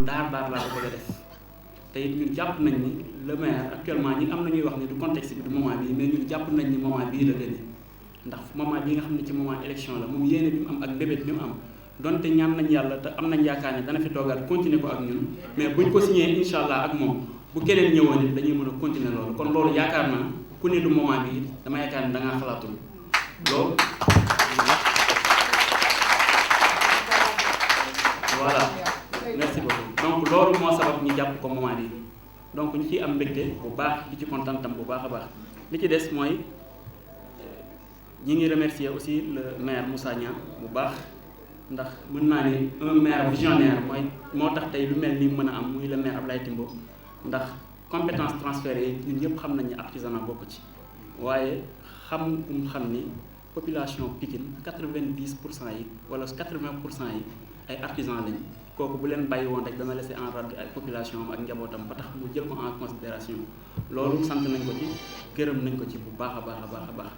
lu daar laa ko bëgg a def te it ñun jàpp nañ ni le maire actuellement ñi am na ñuy wax ni du contexte bi du moment bii mais ñun jàpp nañ ni moment bii la gën ndax moment bii nga xam ne ci moment élection la moom yéene bi mu am ak mbébét bi mu am donte ñaan nañ yàlla te am nañ yaakaar ne dana fi toogaat continuer ko ak ñun mais buñ ko signé incha allah ak moom bu keneen ñëwoon it dañuy mën a continuer loolu kon loolu yaakaar naa ku ne du moment bi dama yaakaar ne da ngaa xalaatul loolu voilà merci beaucoup donc loolu moo sabab ñu jàpp ko moment bi donc ñu ciy am mbégte bu baax di ci kontaan tam bu baax a baax li ci des mooy ñi ngi remercier aussi le maire Moussa Niang bu baax ndax mën naa ne un maire visionnaire mooy moo tax tey lu mel ni mën a am muy le maire Ablaye Timbo ndax compétence transférée yi ñun ñëpp xam nañ ne artisanat bokk ci waaye xam ni population Pikine 90% yi wala 80% yi ay artisans lañ kooku bu leen bàyyi woon rek dana laisser en rade ay population am ak njabootam ba tax mu jël ko en considération loolu sant nañ ko ci gërëm nañ ko ci bu baax a baax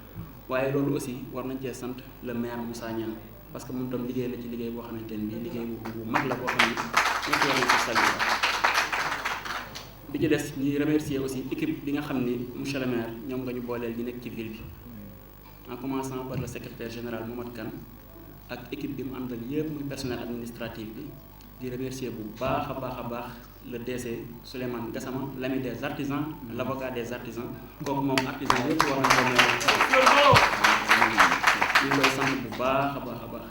waaye loolu aussi war nañ cee sant le maire Moussa Niang parce que moom tam liggéey la ci liggéey boo xamante ne bii liggéey bu mag la boo xam ne ñëpp war nañ ci saluer bi ci des ñuy remercier aussi équipe bi nga xam ni monsieur le maire ñoom nga ñu booleel ñi nekk ci ville bi en commençant par le secrétaire général Mohamed Kane ak équipe bi mu àndal yëpp muy personnel administratif bi di remercier bu baax a baax le DC Souleymane Gassama l'ami des artisans l'avocat des artisans kooku moom artisan yëpp war nañ ko ñu koy sant bu baax a baax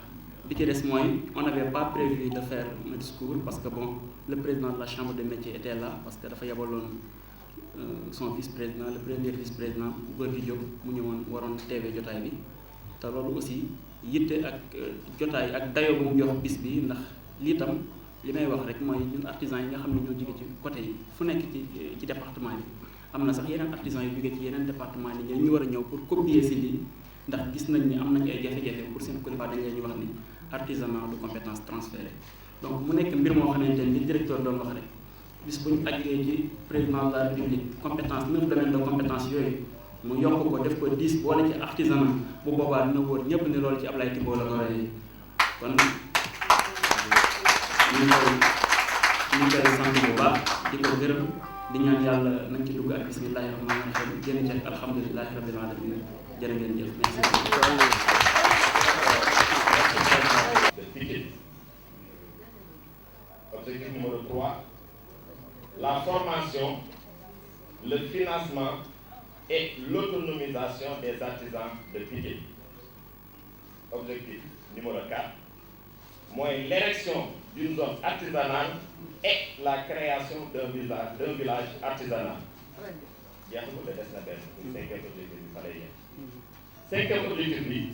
bi ci des mooy on n'avait pas prévu de faire un discours parce que bon le président de la chambre de métiers était là parce que dafa yabaloon son vice-président le premier vice-président Gorgui Diop mu ñëwoon waroon teewee jotaay bi te loolu aussi yitte ak jotaay ak dayo bu mu jox bis bi ndax lii tam li may wax rek mooy ñun artisans yi nga xam ne ñoo jóge ci côté yi fu nekk ci département yi am na sax yeneen artisans yu jóge ci yeneen département yi ñu war a ñëw pour copier si lii ndax gis nañ ni am nañ ay jafe-jafe pour seen kuréel dañ leen ñu wax ni artisanat de compétence transférée donc mu nekk mbir moo xamante ni li directeur doon wax rek bis bu ñu ajjee ci président de la république compétence 9 domaines de compétence yooyu mu yokk ko def ko 10 boole ci artisanat bu boobaa dina wóor ñëpp ni loolu ci Ablaye Timbo la ko rey kon ñu koy sant bu baax di ko gërëm di ñaan yàlla nañ ci dugg ak bismillahi rahmaani rahim génn ci ak alhamdulilahi rabbil alamin jërë ngeen jëf merci. Objectif numéro 3, la formation, le financement et l'autonomisation des artisans de Pikine. Objectif numéro 4, l'érection d'une zone artisanale et la création d'un village artisanal. Cinquième objectif,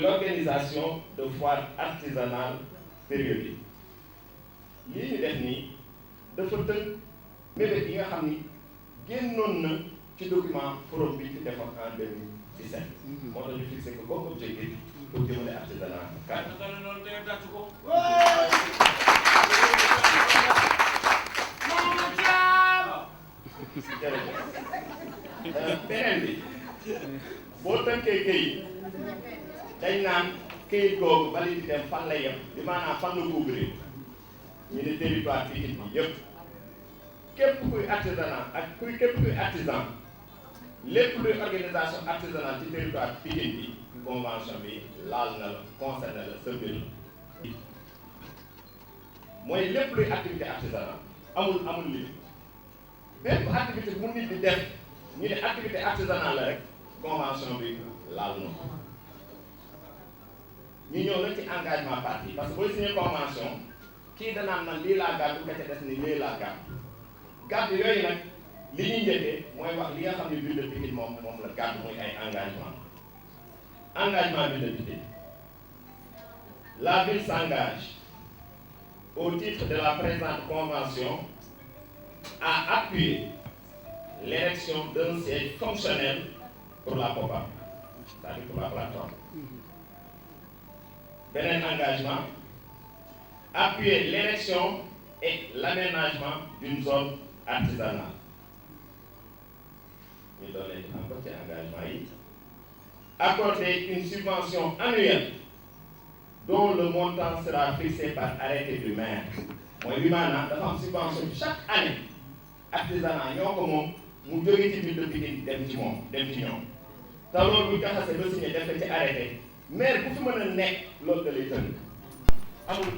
l'organisation de foires artisanales périodiques. lii ñu def nii dafa tënk mébét yi nga xam ni génnoon na ci document forum bi ci defoon en 2017. moo tax ñu fixé ko comme objectif pour jëmale artisanat kan. beneen bi boo tënkee këyit dañ naan këyit googu bali di dem fan la yem di maanaam fan la couvrir ñu ne territoire Pikine bi yëpp képp kuy artisanat ak képp kuy artisan lépp luy organisation artisanale ci territoire Pikine bi convention bi laal na la concerné la sa mbir mooy lépp luy activité artisanale amul li bépp activité bu nit di def ñu ne activité artisanale la rek convention bi laal na ñu ñëw nag ci engagement partie parce que booy signé convention kii danaan man lii laa gàddu ka ca des ni lii laa gàddu yooyu nag li ñuy njëkkee mooy wax li nga xam ne ville de Pikine moom la gàddu muy ay engagement ville de Pikine. La ville s'engage au titre de la présente convention à appuyer l'érection d'un siège fonctionnel pour la POPA, c'est-à-dire pour la plateforme. Beneen engagement, appuyer l'érection et l'aménagement d'une zone artisanale. Ñu donne encore ci engagement yi. Accorder une subvention annuelle dont le montant sera fixé par arrêté du maire. mooy bi maanaam dafa am subvention chaque année artisanat ñoo ko moom mu jóge ci biir Pikine dem ci moom dem ci ñoom te loolu bu ñu ko xasee ba signé def ko ci arrêté maire bu fi mën a nekk loolu da lay tënk amul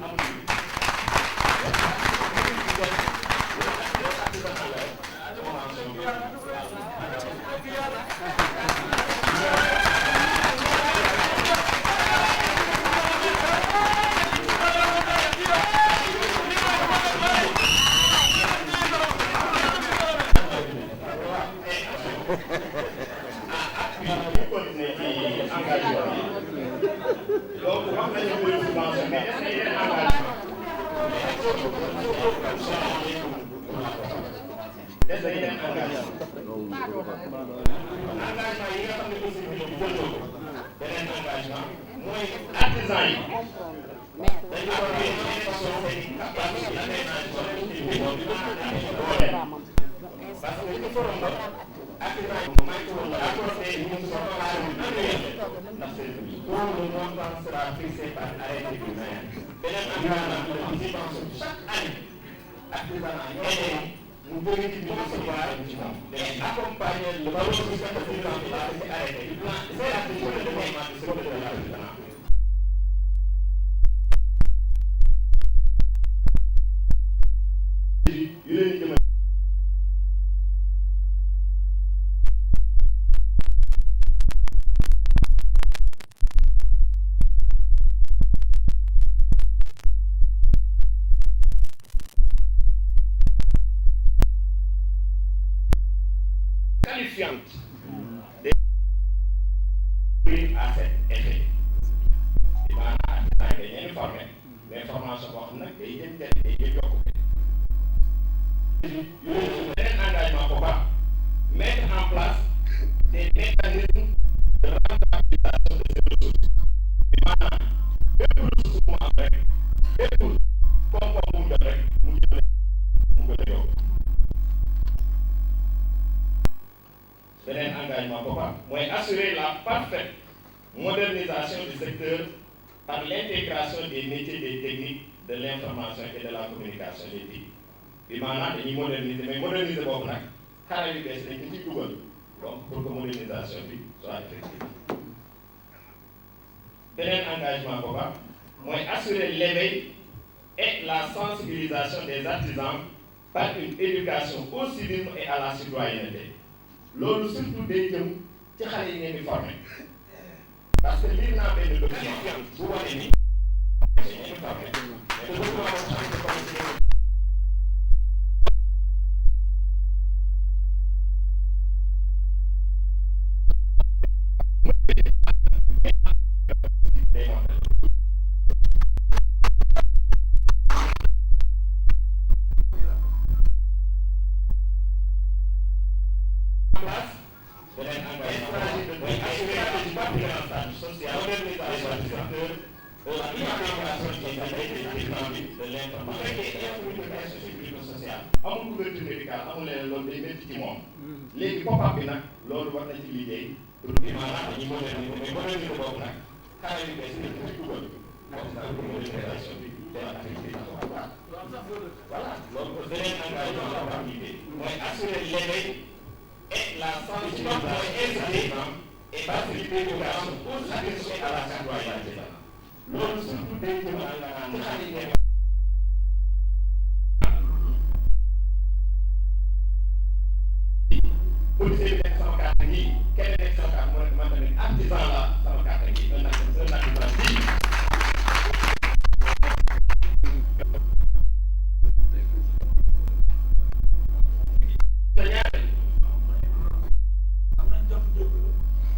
qualifiante à cet effet. Il va y avoir mais formation boo xam nag day jëm njëriñ day jëm yokkute. beneen engagement bu baax mettre en place des mécanismes de rentabilisation de ces ressources. maanaam bépp ressource bu mu am rek bépp koom-koom bu mu jot rek mu jël mu gën a yokk. beneen engagement bu baax mooy assurer la parfaite modernisation du secteur par l'intégration des métiers des techniques de l'information et de la communication les TIC bi maanaam dañuy moderniser mais moderniser boobu nag xarala yu bees dañ ko ciy dugal donc pour que modernisation bi soit effective. beneen engagement booba mooy assurer l'éveil et la sensibilisation des artisans par une éducation au civisme et à la citoyenneté loolu surtout day jëm ci xale yi ngeen di former. parce que lire naa benn document bu wane ni amul couverture médicale amul leneen loolu day métti ci moom léegi pop-up bi nag loolu war na ci liggéey pour que maanaam dañuy moderniser mais moderniser boobu nag xale yu bees yi dañu ci dugal comme ça pour modernisation bi day am activité voilà loolu beneen engagement la war liggéey mooy assurer l'éveil et la sensibilisation et faciliter l'éducation au civisme et à la citoyenneté loolu surtout day jëm ci xale yi policier bi nekk sama carte gi kenn nekk sama carte moo nekk man tamit artisan la sama carte gi un artisan bii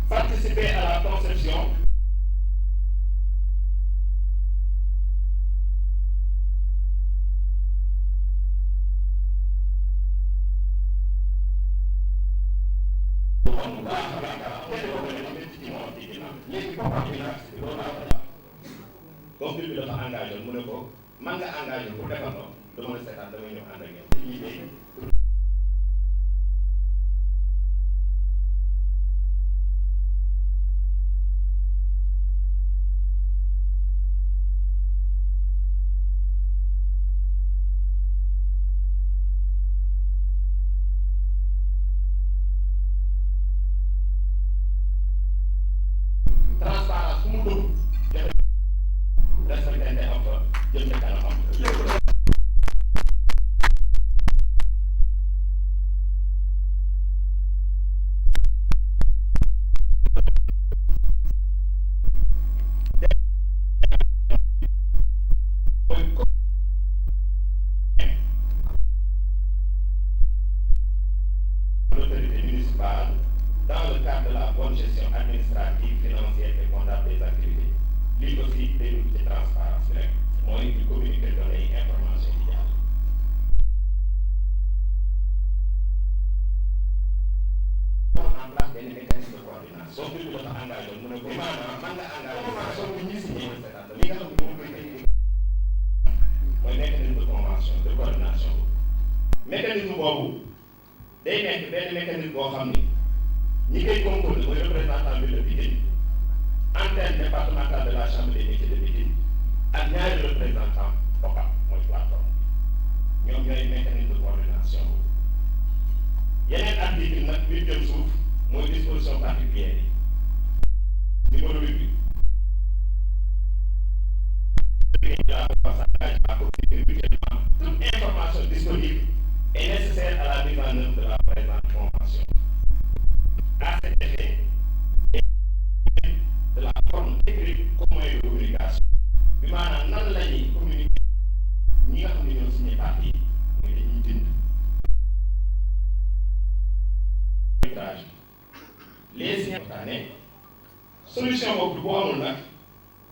participer à la conception comme bi dafa engagé mu ne ko man nga engagé pour defar ko dama la seetaan damay ñëw ànd ak yéen jëm ca kanamam. L'autorité municipale dans le cadre de la bonne gestion administrative, financière et comptable des activités. Lii aussi day dugg ci transparence rek mooy di communiquer données yi information yi jaar. En place benn mécanisme de coordination. Soo ko dafa engagé mu ne ko maanaam man nga engagé soo ko ñi signé li nga xam ne moom koy indi mooy mécanisme de convention de coordination. Mécanisme boobu day nekk benn mécanisme boo xam ni ñi koy composé mooy représentant bi de Pikine, antenne départementale de la chambre des métiers de Pikine ak ñaari représentant OCAP mooy plateforme ñoom ñooy mécanisme de coordination. Yeneen article nag bi jëm suuf mooy disposition particulière yi numéro 8 bi toute information disponible est nécessaire à la mise en œuvre de la présente convention. À cet effet, de la forme écrite comme moyen de communication bi maanaam nan la ñuy communiquer ñi nga xam ne ñoo signé partie mooy dañuy bind les signataires solution boobu boo amul nag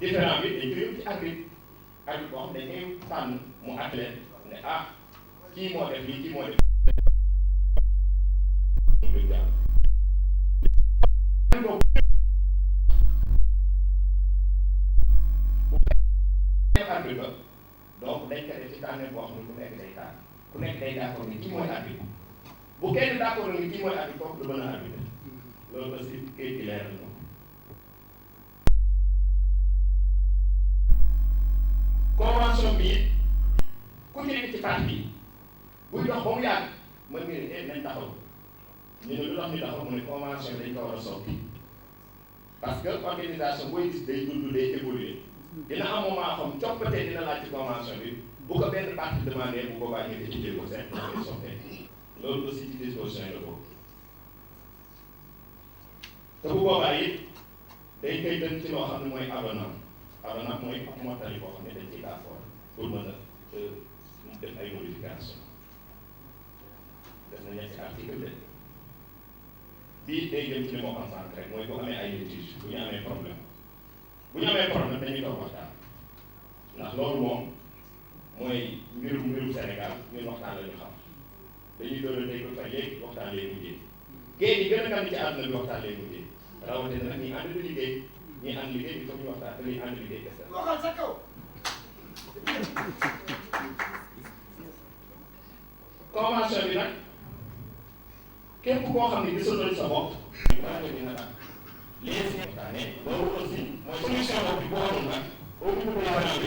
différent bi dañ koy yóbbu ci arbitre boo xam dañ koy tànn mu attelé ne ah kii moo def lii kii moo def arbitre donc dañ koy def ci tànn boo xam ne ku nekk day tànn ku nekk day d'accord ni kii mooy arbitre bu kenn d'accord ni kii mooy arbitre kooku du mën a arbitre loolu aussi kayit gi leer na convention bi ku ci nekk ci parti bi buy dox ba mu yàgg mën nga ne nañ taxaw ñu ne lu tax ñu taxaw mu ne convention bi dañ ko war a soppi parce que organisation booy gis day dund day évoluer dina am moment xam coppite dina laaj ci convention bi bu ko benn parti demandé bu boobaa ñu étudier ko seet da koy soppee loolu aussi ci disposition yi la bokk te bu boobaa it day koy dënk ci loo xam ne mooy avenant mooy ak mottali boo xam ne dañ ciy d'accord pour mën a def ay modification def na ñetti article de bii day jëm ci li moo concentré rek mooy bu amee ay litige bu ñu amee problème dañuy toog waxtaan ndax loolu moom mooy mbirum Sénégal ñun waxtaan la ñu xam dañuy doon tey ko fa léegi waxtaan lay mujjee géej yi gën a kan ci àdduna bi waxtaan lay mujjee rawatina nag ñi ànd di liggéey ñi ànd liggéey il faut ñu waxtaan te ñuy ànd liggéey kese waxal sa kaw convention bi nag képp koo xam ne gisoon sa bopp dina tax léegi waxtaane loolu aussi mooy solution boobu boo amul nag au niveau de la ci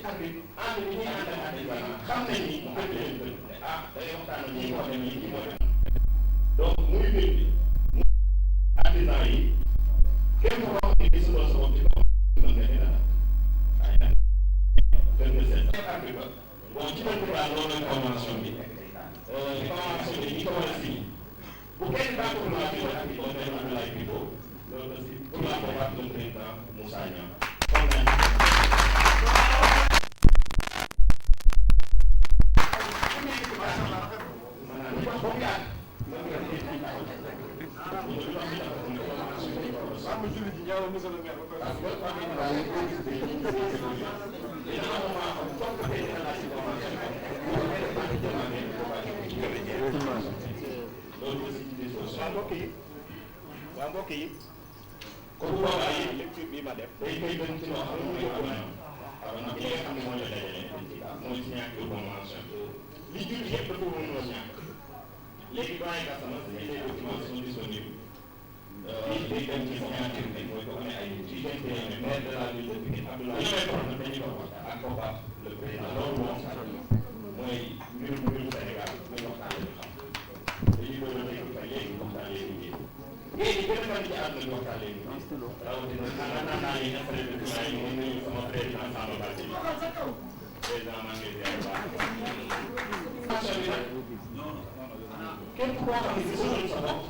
ànd bi ñuy ànd ak xam nañ ni mu bëgg leen bëgg ne ah day waxtaan ak ñi moo dem ñi moo dem donc muy mbir bi mu artisan yi képp koo xam ne gisuloo sa bopp ci kaw mën nga dina waaye nag gën nga seet Afrique bon ci bëgg daal loolu la convention bi convention bi ñi ko war a signé bu kenn d'accord naa ci wax ak bon day wax laay bi boobu loolu aussi pour la plupart le président Moussa Niang waa mbokk yi comme bu boobaa yi lecture bi ma def day koy gën ci loo xam ne mooy avenant bi nga xam ne moo ñu dajale mooy signature convention li jur yëpp dafa mënoo ñàkk léegi doyen Gassama les documents sont disponibles day dem ci signature bi mooy ko amee ay ci maire de la ville de Pikine Abdoulaye problème dañuy ko waxtaan ak Kopa le président loolu moom mooy mbirum Sénégal muy waxtaan la ñu xam dañuy doon dégg fa léegi waxtaan léegi léegi gën a mën ci àdduna bi waxtaan léegi rawatina naa yi installé document yi moom nañu sama président Samba Ba président maa ngi lay ziar bu baax. formation bi nag képp koo xam ne gisul sa bopp.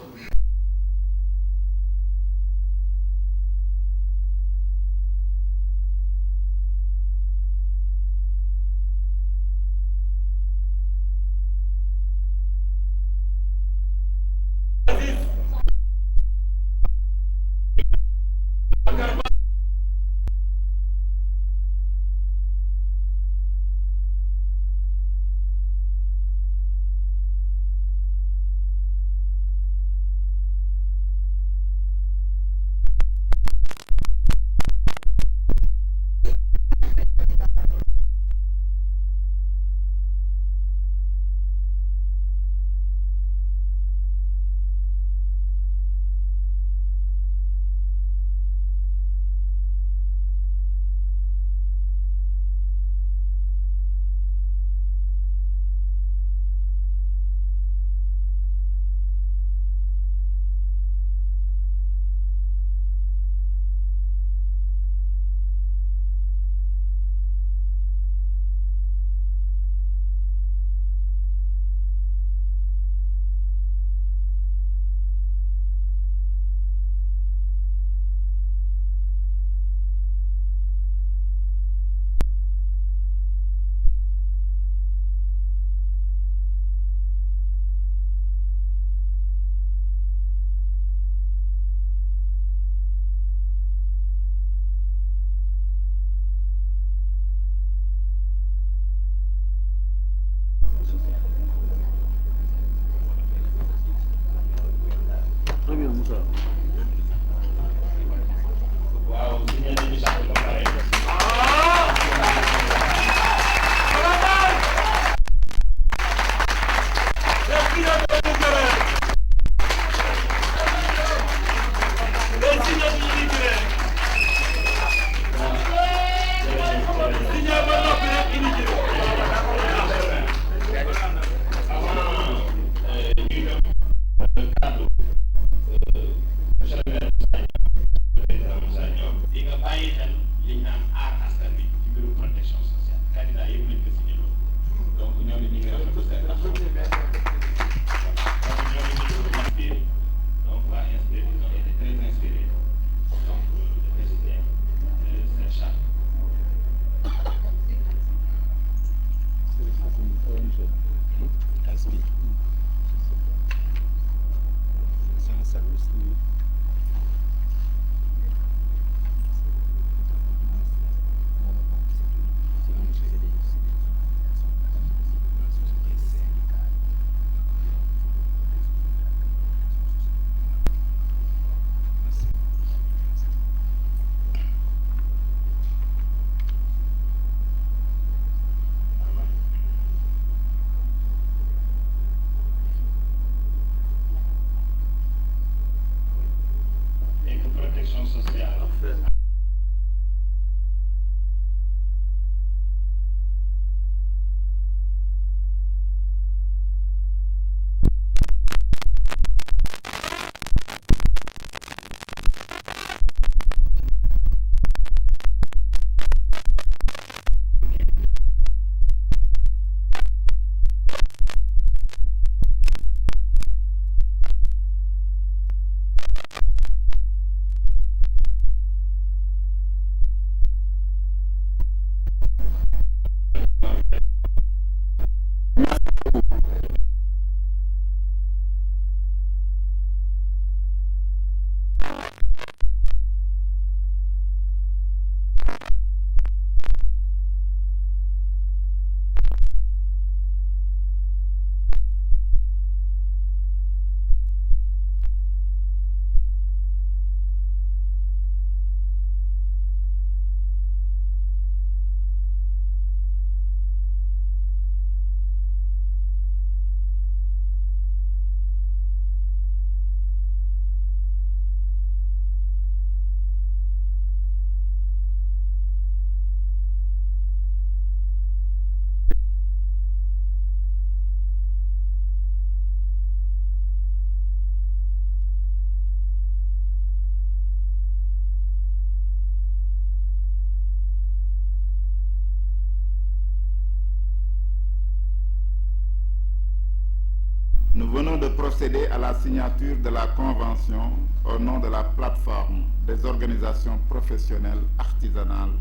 venons de procéder à la signature de la convention au nom de la plateforme des organisations professionnelles artisanales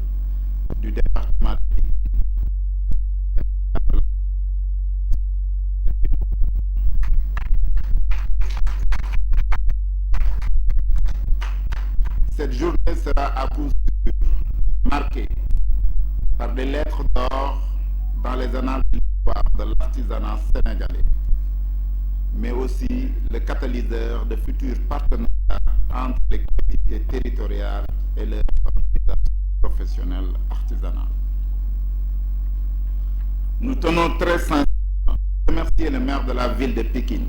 du département de Pikine. Cette journée sera à coup sûr marquée par des lettres d'or dans les annales de l'histoire de l'artisanat sénégalais, mais aussi le catalyseur de futurs partenariats entre les collectivités territoriales et les organisations professionnelles artisanales. Nous tenons très sincèrement à remercier le maire de la ville de Pikine,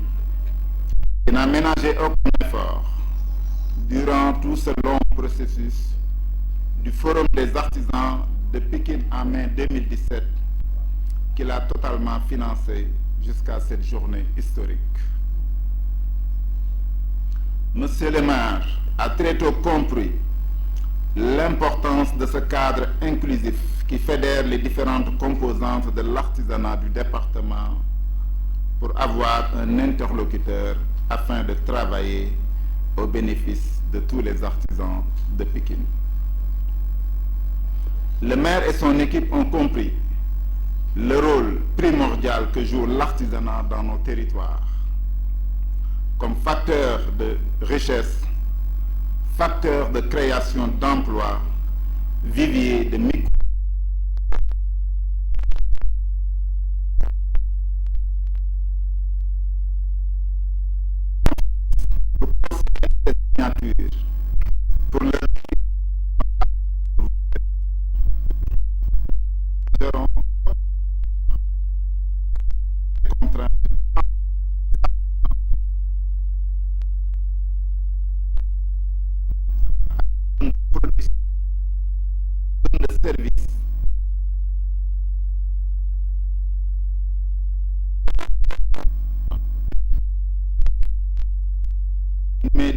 qui n'a ménagé aucun effort durant tout ce long processus du Forum des artisans de Pikine en mai 2017, qu'il a totalement financé jusqu'à cette journée historique. Monsieur le maire a très tôt compris l'importance de ce cadre inclusif qui fédère les différentes composantes de l'artisanat du département pour avoir un interlocuteur afin de travailler au bénéfice de tous les artisans de Pikine. Le maire et son équipe ont compris le rôle primordial que joue l'artisanat dans nos territoires comme facteur de richesse, facteur de création d'emplois, vivier de micro. Pour procéder à cette signature, pour le service mais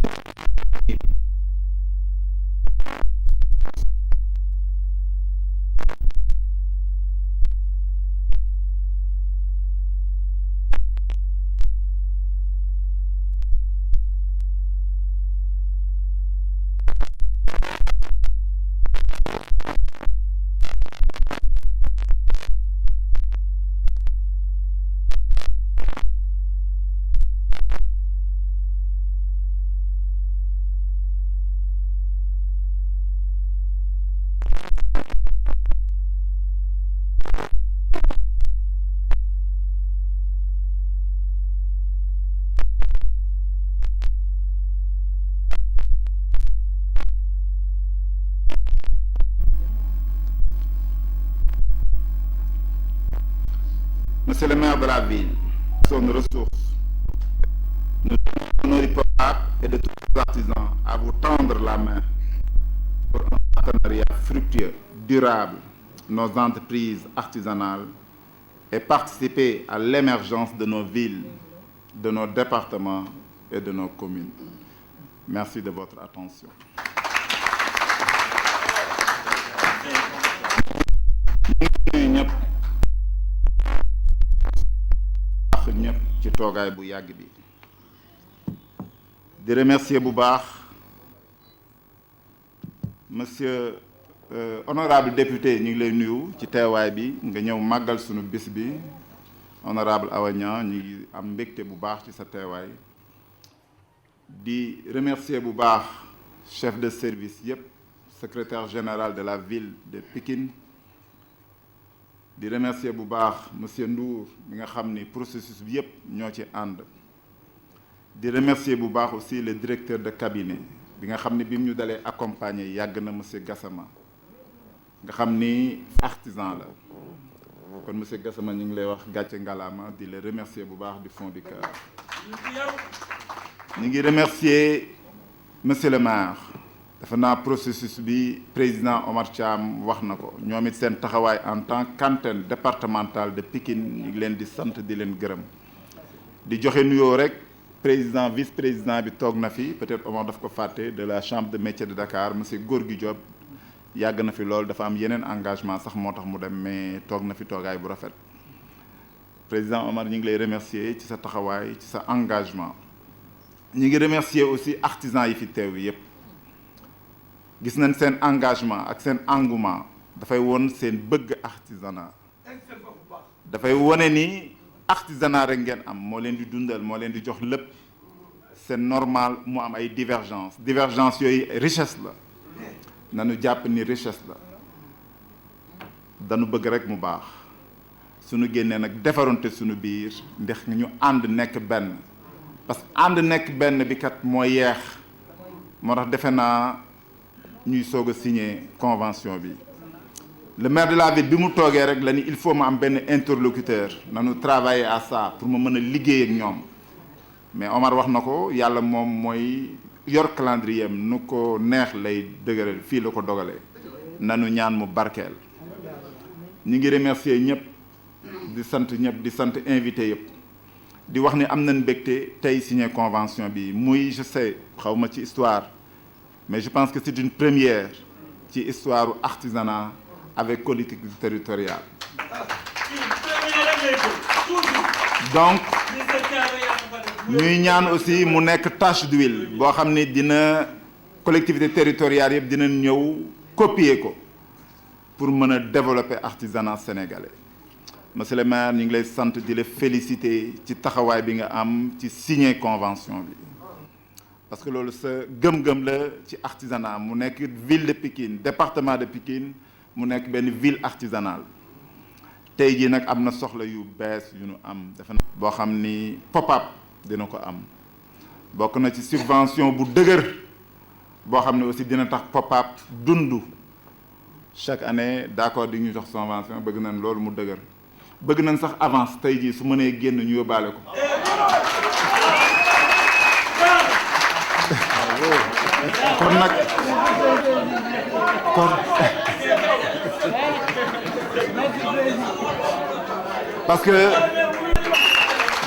Monsieur le maire de la ville, son ressource, nous demandons nos reporters et de tous les artisans à vous tendre la main pour un partenariat fructueux, durable, nos entreprises artisanales et participer à l'émergence de nos villes, de nos départements et de nos communes. Merci de votre attention. ñëpp ci toogaay bu yàgg bi di remercier bu baax monsieur honorable député ñu ngi lay nuyu ci teewaay bi nga ñëw màggal sunu bis bi honorable Awa Niang ñu ngi am mbégte bu baax ci sa teewaay di remercier bu baax chef de service yépp secrétaire général de la ville de Pikine di remercier bu baax monsieur Ndour mi nga xam ni processus bi yépp ñoo ci ànd di remercier bu baax aussi le directeur de cabinet bi nga xam ni bi mu ñu dalee accompagner yàgg na monsieur Gassama nga xam ni artisan la kon monsieur Gassama ñu ngi lay wax gàcce ngalaama di le remercier bu baax du fond du cœur ñu ngi remercier monsieur le maire dafa naa processus bi président Omar Thiam wax na ko ñoom it seen taxawaay en tant qu'antenne départementale de Pikine ñu ngi leen di sant di leen gërëm di joxe nuyoo rek président vice président bi toog na fi peut-être Omar daf ko fàtte de la chambre de métiers de Dakar monsieur Gorgui Diop yàgg na fi lool dafa am yeneen engagement sax moo tax mu dem mais toog na fi toogaay bu rafet président Omar ñu ngi lay remercier ci sa taxawaay ci sa engagement ñu ngi remercier aussi artisans yi fi teew yépp gis nañ seen engagement ak seen engouement dafay won seen bëgg artisanat dafay wone ni artisanat rek ngeen am moo leen di dundal moo leen di jox lépp c'est normal mu am ay divergence yooyu richesse la nanu jàpp ni richesse la dañu bëgg rek mu baax suñu génnee nag defarante suñu biir ndax ñu ànd nekk benn parce que ànd nekk benn bi kat moo yeex moo tax defe naa ñuy soog a signer convention bi le maire de la ville bi mu toogee rek la ni il faut mu am benn interlocuteur nanu travailler à ça pour mu mën a liggéey ak ñoom mais Omar wax na ko yàlla moom mooy yor calendrier am nu ko neex lay dëgëral fii la ko dogalee nanu ñaan mu barkeel ñu ngi remercier ñëpp di sant ñëpp di sant invité yëpp di wax ni am nañ mbégte tey signé convention bi muy je sais xaw ma ci histoire mais je pense que c'est une première ci histoire u artisanat avec collectivité territoriale donc ñuy ñaan aussi mu nekk tache d'huile boo xam ni dina collectivité territoriale yëpp dina ñëw copier ko pour mën a développer artisanat sénégalais monsieur le maire ñu ngi lay sant di la féliciter ci taxawaay bi nga am ci signer convention bi parce que loolu sa gëm-gëm la ci artisanat mu nekk ville de Pikine département de Pikine mu nekk benn ville artisanale tey jii nag am na soxla yu bees yu nu am defe na boo xam ni pop-up dina ko am bokk na ci subvention bu dëgër boo xam ne aussi dina tax pop-up dund chaque année d'accord di ñu jox subvention bëgg nañ loolu mu dëgër bëgg nañ sax avance tey jii su mënee génn ñu yóbbaale ko kon nag kon parce que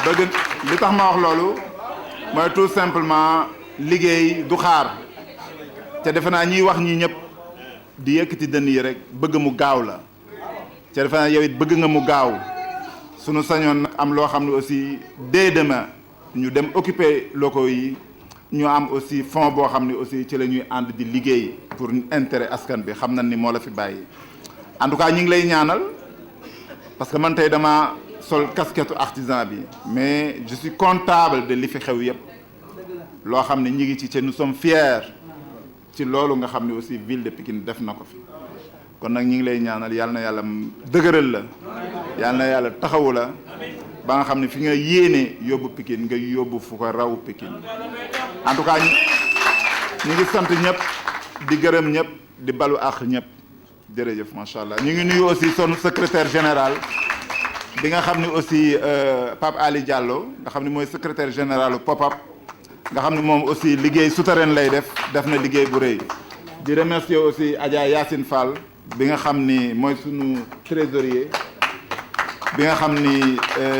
bëgg li tax ma wax loolu mooy tout simplement liggéey du xaar te defe naa ñiy wax ñi ñëpp di yëkkati dënn yi rek bëgg mu gaaw la te defe naa yow it bëgg nga mu gaaw sunu sañoon nag am loo xam ne aussi dès demain ñu dem occuper locaux yi ñu am aussi fonds boo xam ne aussi ci la ñuy ànd di liggéey pour intérêt askan bi xam nañ ni moo la fi bàyyi en tout cas ñu ngi lay ñaanal parce que man tey dama sol casquette artisan bi mais je suis comptable de li fi xew yëpp loo xam ne ñi ngi ci te nous sommes fiers ci loolu nga xam ne aussi ville de Pikine def na ko fi kon nag ñu ngi lay ñaanal yàlla na yàlla dëgëral la yàlla na yàlla taxawu la ba nga xam ne fi nga yéene yóbbu Pikine nga yóbbu fu ko raw Pikine en tout cas ñu ngi sant ñëpp di gërëm ñëpp di balu àq ñëpp jërëjëf macha allah ñu ngi nuyu aussi son secrétaire général bi nga xam ne aussi Pape Ali Diallo nga xam ne mooy secrétaire général pop-up nga xam ne moom aussi liggéey souterrain lay def na liggéey bu rëy di remercier aussi Adja Yacine Fall bi nga xam ni mooy sunu trésorier bi nga xam ni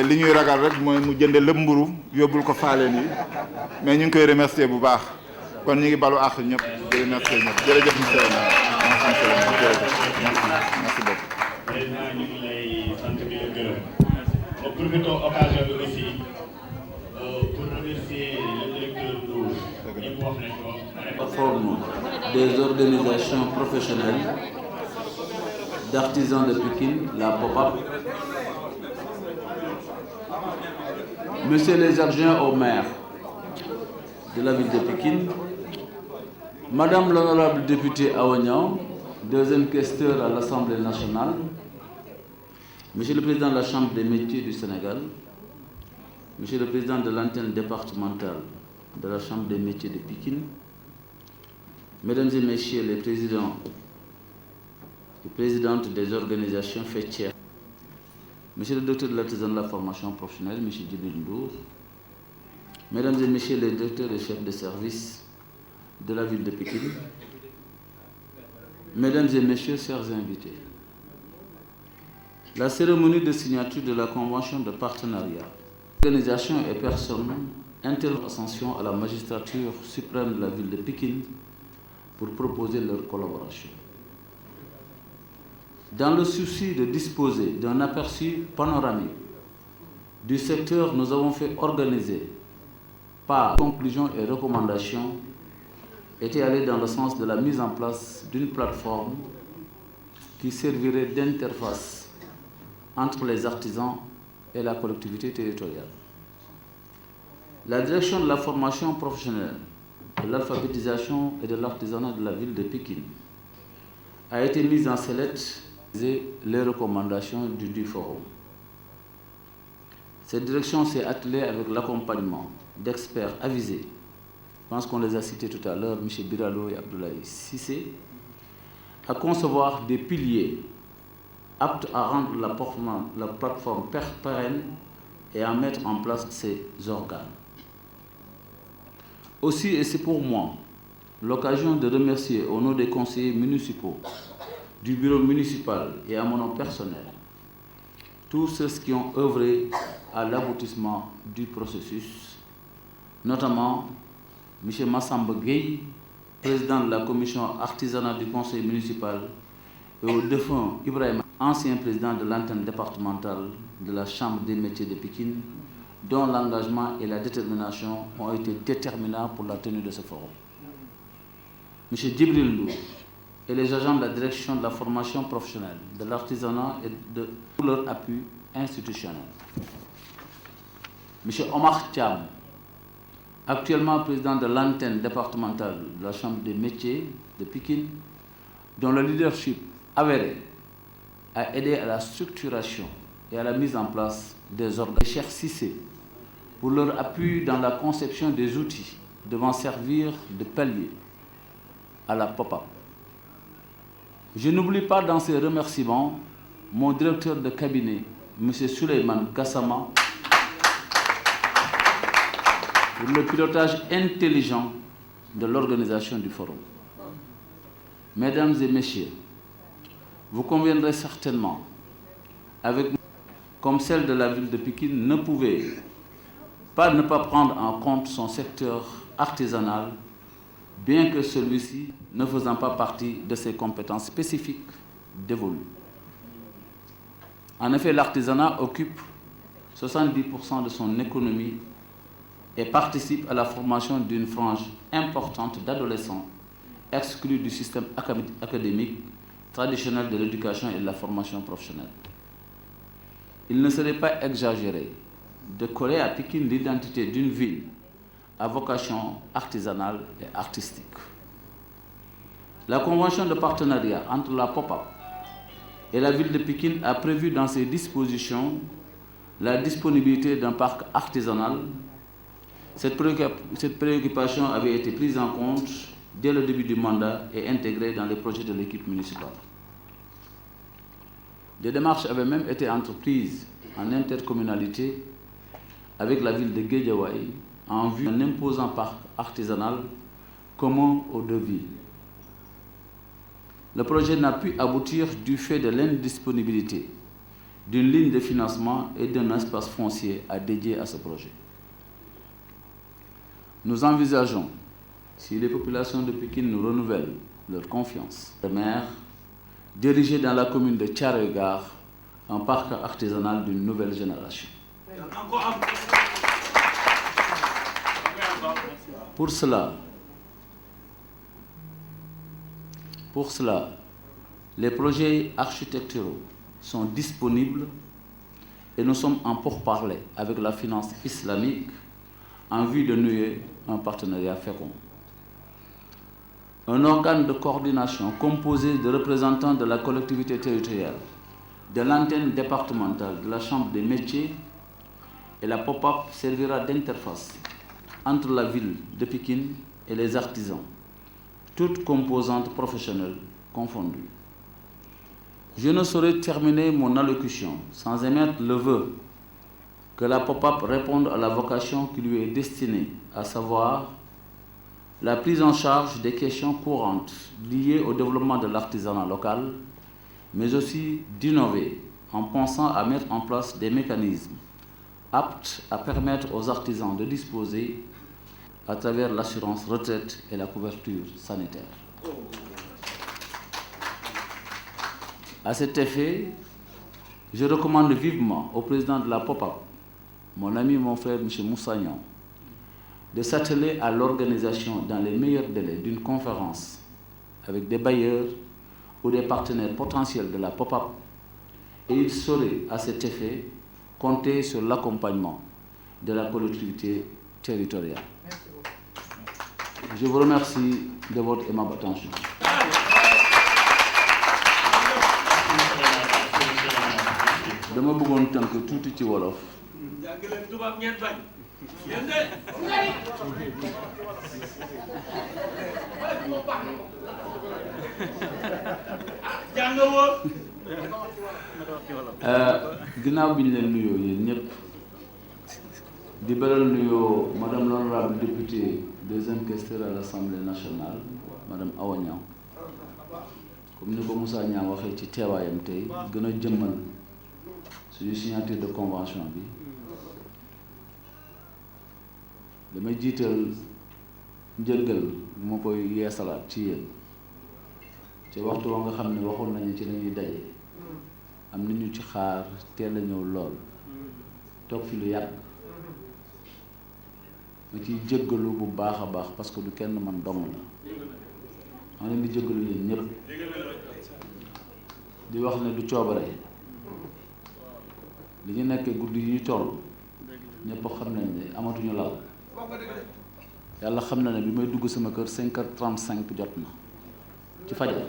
li ñuy ragal rek mooy mu jënde lépp mburu yóbbul ko faaleen yi mais ñu ngi koy remercier bu baax kon ñu ngi balu àq ñëpp di remercier ñëpp jërëjëf monsieur le maire merci beaucoup. président ñu ngi lay sant di la gërëm ma profité occasion bi aussi pour remercier le directeur Ndour ñëpp wax nañ ko. Plateforme des organisations professionnelles d'artisans de Pikine, la pop-up. Monsieur les adjoints au maire de la ville de Pikine, Madame l'honorable députée Aognan, deuxième questeur à l'Assemblée nationale, Monsieur le président de la Chambre des métiers du Sénégal, Monsieur le président de l'antenne départementale de la Chambre des métiers de Pikine, Mesdames et Messieurs les présidents et présidentes des organisations fêtières, Monsieur le docteur de l'artisanat de la formation professionnelle, Monsieur Djibril Ndour, Mesdames et Messieurs les directeurs et chefs de service de la ville de Pikine, Mesdames et Messieurs, chers invités, la cérémonie de signature de la convention de partenariat, organisations et personnes interrogent ascension à la magistrature suprême de la ville de Pikine pour proposer leur collaboration. Dans le souci de disposer d'un aperçu panoramique du secteur, nous avons fait organiser par conclusions et recommandations était allé dans le sens de la mise en place d'une plateforme qui servirait d'interface entre les artisans et la collectivité territoriale. La direction de la formation professionnelle, de l'alphabétisation et de l'artisanat de la ville de Pékin a été mise en sellette les recommandations du forum. Cette direction s'est attelée avec l'accompagnement d'experts avisés, je pense qu'on les a cités tout à l'heure, M. Biralo et Abdoulaye Sissé, à concevoir des piliers aptes à rendre la plateforme pérenne et à mettre en place ces organes. Aussi, et c'est pour moi l'occasion de remercier au nom des conseillers municipaux, du bureau municipal et à mon nom personnel, tous ceux qui ont œuvré à l'aboutissement du processus, notamment M. Massamba Gueye, président de la commission artisanale du conseil municipal, et au défunt Ibrahim, ancien président de l'antenne départementale de la Chambre des métiers de Pékin, dont l'engagement et la détermination ont été déterminants pour la tenue de ce forum. M. Djibril Lou et les agents de la direction de la formation professionnelle, de l'artisanat et de tout leur appui institutionnel. M. Omar Thiam, actuellement président de l'antenne départementale de la Chambre des métiers de Pékin, dont le leadership avéré a aidé à la structuration et à la mise en place des organes. Cheikh Sissé, pour leur appui dans la conception des outils devant servir de palier à la pop-up. Je n'oublie pas dans ces remerciements mon directeur de cabinet, M. Souleymane Gassama, pour le pilotage intelligent de l'organisation du forum. Mesdames et messieurs, vous conviendrez certainement avec nous, comme celle de la ville de Pékin ne pouvait pas ne pas prendre en compte son secteur artisanal, bien que celui-ci ne faisant pas partie de ses compétences spécifiques dévolues. En effet, l'artisanat occupe 70% de son économie et participe à la formation d'une frange importante d'adolescents exclus du système académique traditionnel de l'éducation et de la formation professionnelle. Il ne serait pas exagéré de coller à Pékin l'identité d'une ville à vocation artisanale et artistique. La convention de partenariat entre la POPAP et la ville de Pékin a prévu dans ses dispositions la disponibilité d'un parc artisanal. Cette préoccupation avait été prise en compte dès le début du mandat et intégrée dans les projets de l'équipe municipale. Des démarches avaient même été entreprises en intercommunalité avec la ville de Guédiawaye en vue d'un imposant parc artisanal commun aux deux villes. Le projet n'a pu aboutir du fait de l'indisponibilité d'une ligne de financement et d'un espace foncier à dédier à ce projet. Nous envisageons, si les populations de Pékin nous renouvellent leur confiance, le maire diriger dans la commune de Thiaroye-Gare un parc artisanal d'une nouvelle génération. Pour cela, les projets architecturaux sont disponibles et nous sommes en pourparlers avec la finance islamique en vue de nouer un partenariat fécond. Un organe de coordination composé de représentants de la collectivité territoriale, de l'antenne départementale, de la Chambre des métiers et la POPAP servira d'interface entre la ville de Pékin et les artisans, toutes composantes professionnelles confondues. Je ne saurais terminer mon allocution sans émettre le vœu que la POPAP réponde à la vocation qui lui est destinée, à savoir la prise en charge des questions courantes liées au développement de l'artisanat local, mais aussi d'innover en pensant à mettre en place des mécanismes aptes à permettre aux artisans de disposer à travers l'assurance retraite et la couverture sanitaire. À cet effet, je recommande vivement au président de la POPAP mon ami, mon frère, M. Moussa Niang, de s'atteler à l'organisation dans les meilleurs délais d'une conférence avec des bailleurs ou des partenaires potentiels de la pop-up, et il saurait à cet effet compter sur l'accompagnement de la collectivité territoriale. Je vous remercie de votre aimable attention. dama bëggoon tënk tuuti ci wolof. ginnaaw bi ñu leen nuyoo yéen ñëpp di beral nuyoo madame l'honorable députée deuxième questeur à l'Assemblée nationale madame Awa Niang comme ni ko Moussa Niang waxee ci teewaayam tey gën a jëmmal suñu signature de convention bi damay jiital njëggal bu ma koy yeesalaat ci yéen ci waxtu wa nga xam ne waxoon nañu ci lañuy daje am na ñu ci xaar teel a ñëw lool toog fi lu yàgg ma ciy jéggalu bu baax a baax parce que du kenn man dong la ma leen di jéggalu yéen ñëpp di wax ne du coobare li ñu nekkee guddi yi ñu toll ñëpp xam nañ ne amatuñu lal yàlla xam na ne bi may dugg sama kër 5h35 jot na ci fajar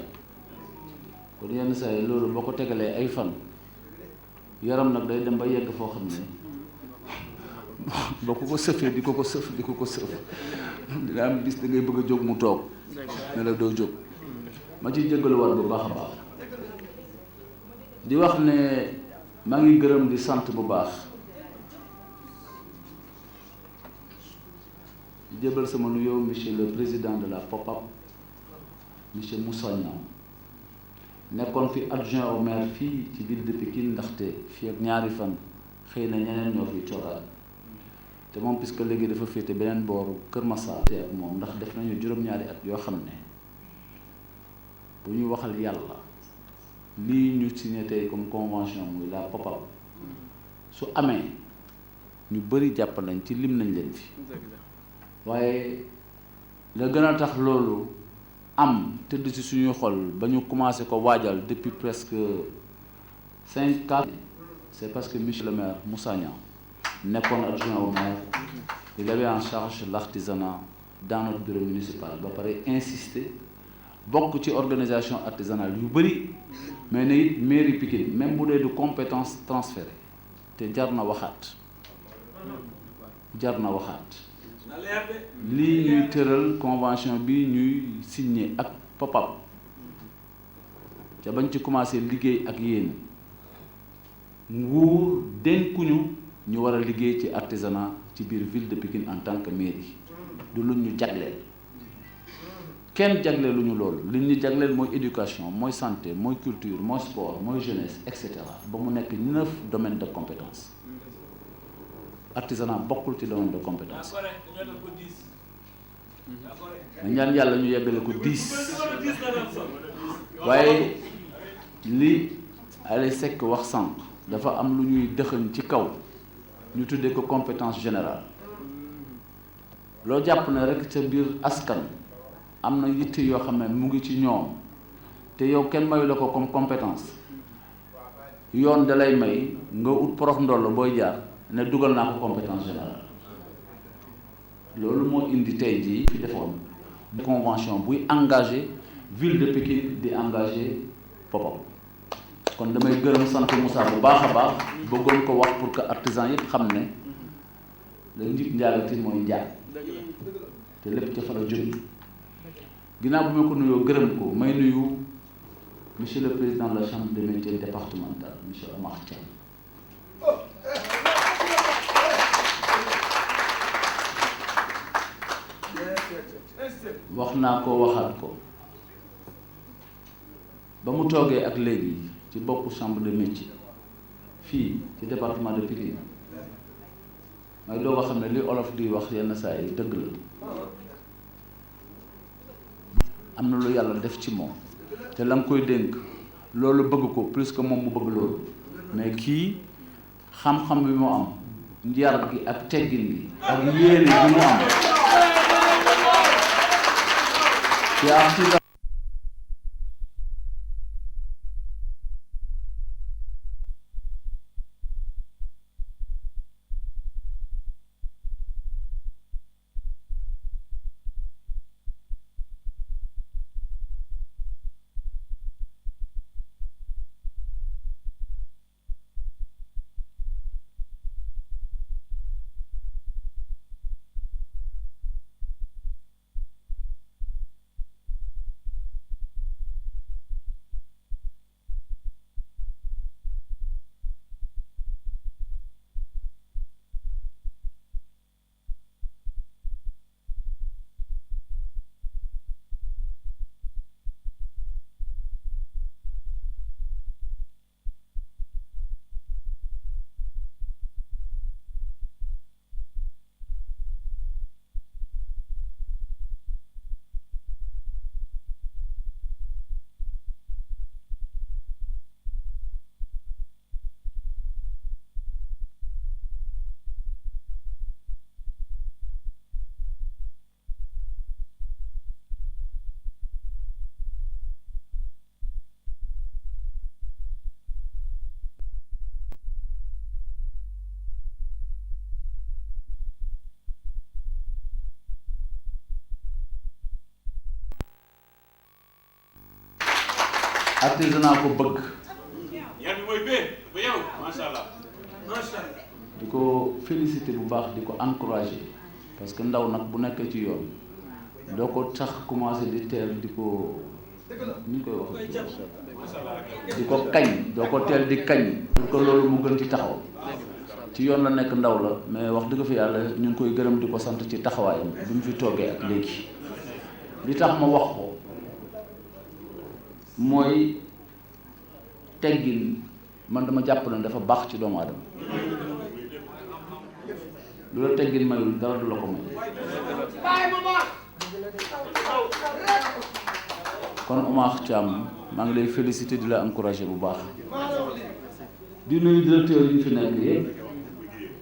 kon yenn saa yi loolu boo ko tegalee ay fan yaram nag day dem ba yegg foo xam ne boo ko sëfee di ko sëf dina am bis da ngay bëgg a jóg mu toog ne la doo jóg ma ciy jéggaluwaat bu baax a baax di wax ne maa ngi gërëm di sant bu baax di jébal sama nuyoo monsieur le président de la pop-up monsieur Moussa Niang nekkoon fi adjoint au maire fii ci ville de Pikine ndaxte fii ak ñaari fan xëy na ñeneen ñoo fi toogaat te moom puisque léegi dafa féete beneen booru Kër Massar te ak moom ndax def nañu juróom-ñaari at yoo xam ne bu ñu waxal yàlla lii ñu signé tey comme convention muy la pop-up su amee ñu bëri jàpp nañ ci lim nañ leen fi waaye la gën a tax loolu am tëdd ci suñuy xol ba ñu commencé ko waajal depuis presque 5-4 c'est parce que monsieur le maire Moussa Niang nekkoon adjoint au maire il avait en charge l'artisanat dans notre bureau municipal ba pare insister bokk ci organisation artisanale yu bëri mais ne it mairie Pikine même bu dee du compétence transférée te jar na waxaat lii ñuy tëral convention bi ñuy signé ak pop-up ca bañ ci commencé liggéey ak yéen nguur dénkuñu ñu war a liggéey ci artisanat ci biir ville de Pikine en tant que mairie du luñ ñu jagleel kenn jagleel lu ñu loolu li ñu jagleel mooy éducation mooy santé mooy culture mooy sport mooy jeunesse et cetera ba mu nekk 9 domaines de compétence artisanat bokkul ci domaine de compétence ma ñaan yàlla ñu yeggale ko 10 waaye li Aliou Seck wax sànq dafa am lu ñuy dëxëñ ci kaw ñu tuddee ko compétence générale loo jàpp ne rek ca biir askan am na yitte yoo xam ne mu ngi ci ñoom te yow kenn mayu la ko comme compétence yoon da lay may nga ut porox ndoll booy jaar ne dugal naa ko compétence générale loolu moo indi tey jii fi defoon convention buy engagé ville de Pikine di engagé pop-up kon damay gërëm sant Moussa bu baax a baax bëggoon ko wax pour que artisan yëpp xam ne la njig njaagati mooy njaag te lépp ca fa la jóge ginnaaw bu ma ko nuyoo gërëm ko may nuyu monsieur le président de la chambre des métiers départementale monsieur Omar Thiam wax naa ko waxaat ko ba mu toogee ak léegi ci boppu chambre de métier fii ci département de Pikine may doo ko xam ne li olof di wax yenn saa yi dëgg la am na lu yàlla def ci moom te la nga koy dénk loolu bëgg ko plus que moom mu bëgg loolu mais kii xam-xam bi moo am njar gi ak teggin gi ak yéene gi mu am ci artisan artisanat ko bëgg di ko féliciter bu baax di ko encourager parce que ndaw nag bu nekkee ci yoon doo ko tax commencer di teel di ko ni koy wax di ko kañ doo ko teel di kañ pour que loolu mu gën ci taxaw ci yoon la nekk ndaw la mais wax dëgg fa yàlla ñu ngi koy gërëm di ko sant ci taxawaayam bi mu fi toogee ak léegi li tax ma wax ko mooy teggin man dama jàpp ne dafa baax ci doomu aadama lu la teggin mayul dara du la ko may kon Oumar Thiam maa ngi lay féliciter di la encourager bu baax di nuyu directeur yi fi nekk yëpp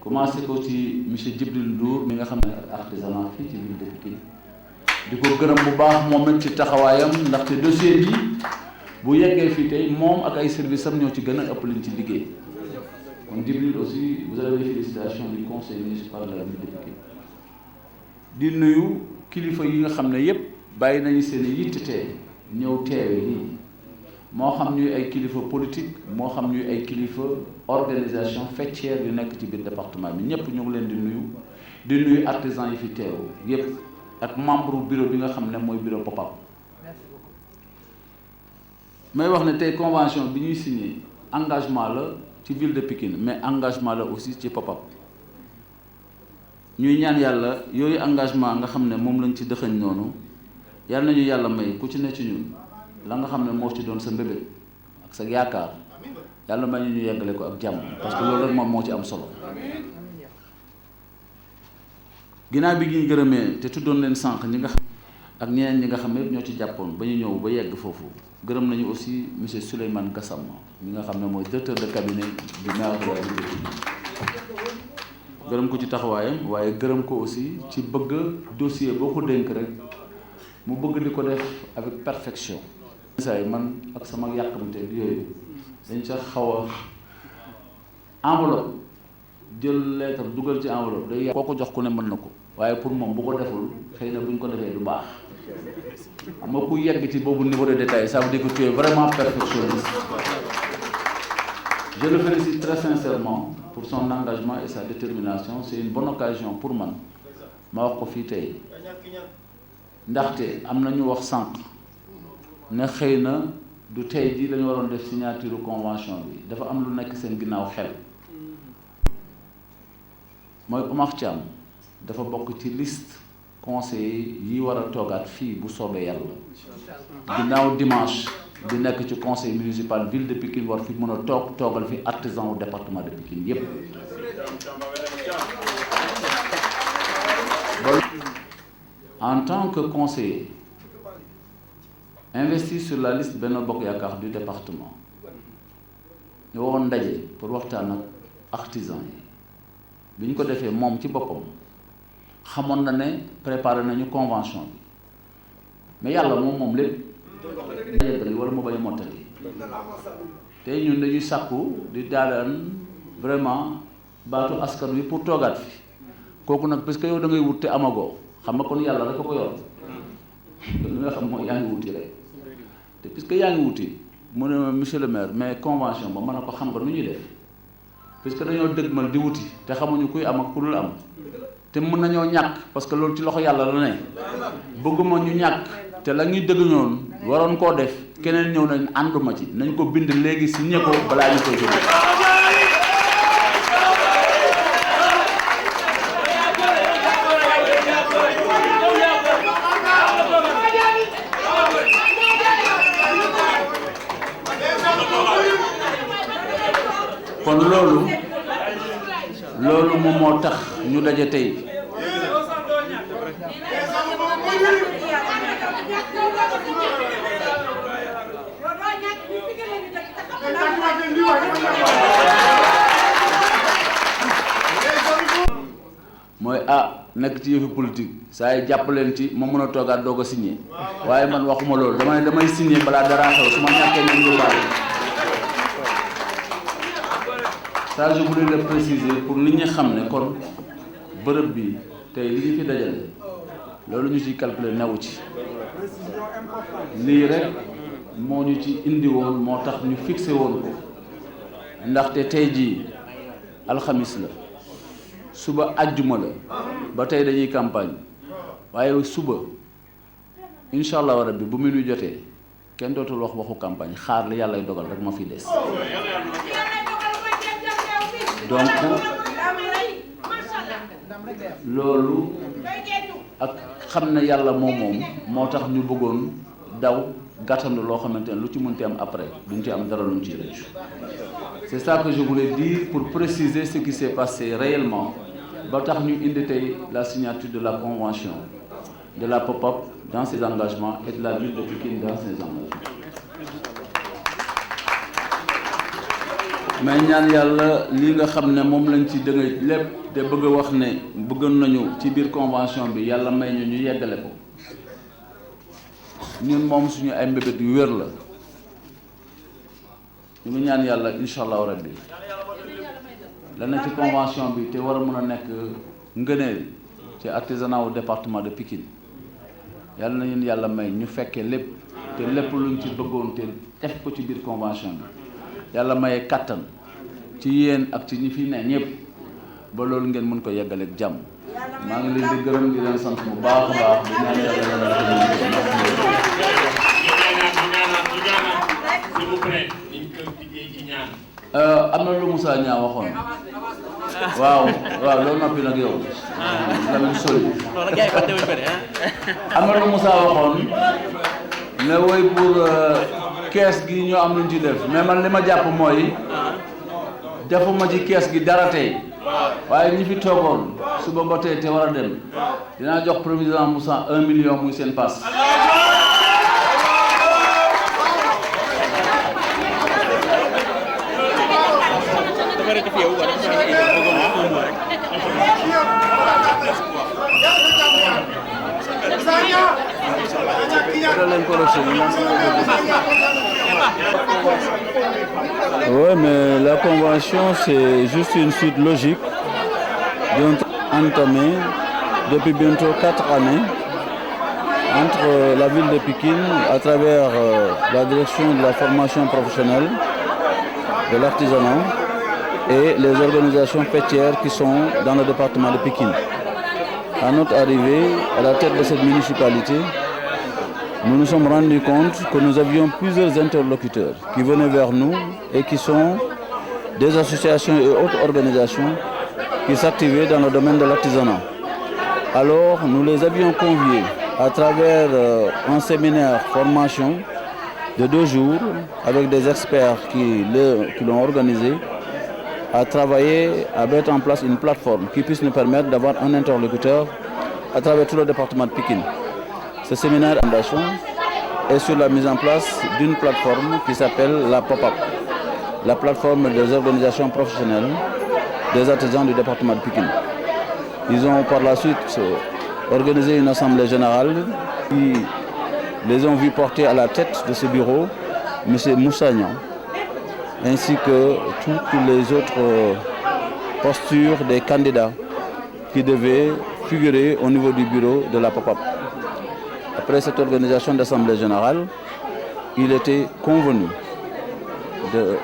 commencé ko ci monsieur Djibril Ndour mi nga xam ne artisanat fii ci ville de Pikine di ko gërëm bu baax moom it ci taxawaayam ndaxte dossier bi bu yeggee fii tey moom ak ay services am ñoo ci gën a ëpp liñ ci liggéey kon Djibril aussi vous avez les félicitations du conseil municipal de la ville de Pikine di nuyu kilifa yi nga xam ne yépp bàyyi nañu seen i yitte tey ñëw teewe lii moo xam ñuy ay kilifa politique moo xam ñuy ay kilifa organisation faîtière yu nekk ci biir département bi ñëpp ñu ngi leen di nuyu artisans yi fi teew yépp ak membre bureau bi nga xam ne mooy bureau POPAP may wax ne tey convention bi ñuy signé engagement la ci ville de Pikine mais engagement la aussi ci POPAP ñuy ñaan yàlla yooyu engagement nga xam ne moom lañ ci dëxëñ noonu yàlla nañu yàlla may ku ci ne ci ñun la nga xam ne moo ci doon sa mbébét ak sa yaakaar yàlla may ñu yeggale ko ak jàmm parce que loolu rek moom moo ci am solo ginnaaw bi ñuy gërëmee te tuddoon leen sànq ñi nga xam ak ñeneen ñi nga xam ne yëpp ñoo ci jàppoon ba ñu ñëw ba yegg foofu gërëm nañu aussi monsieur Souleymane Gassama mi nga xam ne mooy directeur de cabinet du maire de la ville de Pikine gërëm ko ci taxawaayam waaye gërëm ko aussi ci bëgg dossier boo ko dénk rek mu bëgg di ko def avec perfection. saa yi man ak sama yàqamte yooyu dañ sa xaw a enveloppe jël lettre dugal ci enveloppe day koo ko jox ku ne mën na ko waaye pour moom bu ko deful xëy na bu ñu ko defee du baax ma ku yegg ci boobu niveau de détail ça veut dire que tu es vraiment perfectionniste. Je le félicite très sincèrement pour son engagement et sa détermination. C'est une bonne occasion pour man ma wax ko fii tey ndaxte am na ñu wax sànq ne xëy na du tey jii lañu waroon def signature convention bi dafa am lu nekk seen ginnaaw xel mooy Oumar Thiam dafa bokk ci liste conseillers yi war a toogaat fii bu soobee yàlla ginnaaw dimanche di nekk ci conseil municipal ville de Pikine war fi mën a toogal fi artisan au département de Pikine yépp en tant que conseiller investi sur la liste Benno Bokk Yaakaar du département ñu woon ndaje pour waxtaan ak artisan yi bi ñu ko defee moom ci boppam xamoon na ne préparé nañu convention bi mais yàlla moom lépp yeggali wala mu bañ a mottali tey ñun dañuy sàkku di daalaan vraiment baatu askan wi pour toogaat fi kooku nag parce que yow da ngay wut te amagoo xam nga kon yàlla rek ko yor li nga xam mooy yaa ngi wuti rek te puisque yaa ngi wuti mu ne monsieur le maire mais convention ba mën a ko xam nga nu ñuy def puisque dañoo dëgmal di wuti te xamuñu kuy am ak ku dul am te mën nañoo ñàkk parce que loolu ci loxo yàlla la ne bëgguma ñu ñàkk te la ñuy dëgg ñoon waroon koo def keneen ñëw nañ ànduma ci nañ ko bind léegi signé ko balaa ñu koy jël. kon loolu moom moo tax ñu daje tey mooy nekk ci yëfi politique saa yi jàpp leen ci ma mën a toogaat doo ko signé waaye man waxuma loolu damay signé balaa dara xew su ma ñàkkee nañ lu bari. Ça je voulais le préciser pour nit ñi xam ne kon bërëb bi tey li ñu fi dajale loolu ñu ci calculer newu ci lii rek moo ñu ci indi woon moo tax ñu fixé woon ko ndaxte tey jii alxamis la suba ajjuma la ba tey dañuy campagne waaye suba incha allah rabbi bu mu nu jotee kenn dootul wax waxu campagne xaar li yàllay dogal rek ma fi des. donc loolu ak xam ne yàlla moom moo tax ñu bëggoon daw gàttandu loo xamante ne lu ci mënti am après duñ ci am dara luñ ci rëccu. C'est ça que je voulais dire pour préciser ce qui s'est passé réellement ba tax ñu indi tey la signature de la convention de la POPAP dans ses engagements et de la ville de Pikine dans ses engagements. mais ñaan yàlla li nga xam ne moom lañ ci dëngay lépp te bëgg a wax ne bëggoon nañu ci biir convention bi yàlla may ñu yeggale ko ñun moom suñu ay mbébét yu wér la ñu ngi ñaan yàlla incha allahu rabbi la na ci convention bi te war a mën a nekk ngëneel ci artisanat au département de Pikine yàlla na ñun yàlla may ñu fekkee lépp te lépp luñ ci bëggoon te def ko ci biir convention bi yàlla maye kàttan ci yéen ak ci ñi fi ne ñëpp ba loolu ngeen mën ko yeggaleeg jàmm maa ngi leen di gërëm di leen sant bu baax a baax di ñaan yàlla am na lu Moussa Niang waxoon waaw loolu noppi nag yow Lamine Soli am na lu Moussa waxoon ne woy pour kees gi ñoo am luñ ci def mais man li ma jàpp mooy defuma ci kees gi dara tey waaye ñi fi toogoon suba ba tey te war a dem dinaa jox président Moussa 1 million muy seen pass. Oui, mais la convention, c'est juste une suite logique entamée depuis bientôt 4 années entre la ville de Pikine, à travers la direction de la formation professionnelle, de l'artisanat et les organisations fêtières qui sont dans le département de Pikine. À notre arrivée à la tête de cette municipalité, nous nous sommes rendus compte que nous avions plusieurs interlocuteurs qui venaient vers nous et qui sont des associations et autres organisations qui s'activaient dans le domaine de l'artisanat. Alors, nous les avions conviés à travers un séminaire formation de 2 jours avec des experts qui l'ont organisé, à travailler, à mettre en place une plateforme qui puisse nous permettre d'avoir un interlocuteur à travers tout le département de Pikine. Ce séminaire fondation est sur la mise en place d'une plateforme qui s'appelle la POPAP, la plateforme des organisations professionnelles des artisans du département de Pikine. Ils ont par la suite organisé une assemblée générale qui les ont vus porter à la tête de ce bureau M. Moussagnan, ainsi que toutes les autres postures des candidats qui devaient figurer au niveau du bureau de la POPAP. Après cette organisation d'assemblée générale, il était convenu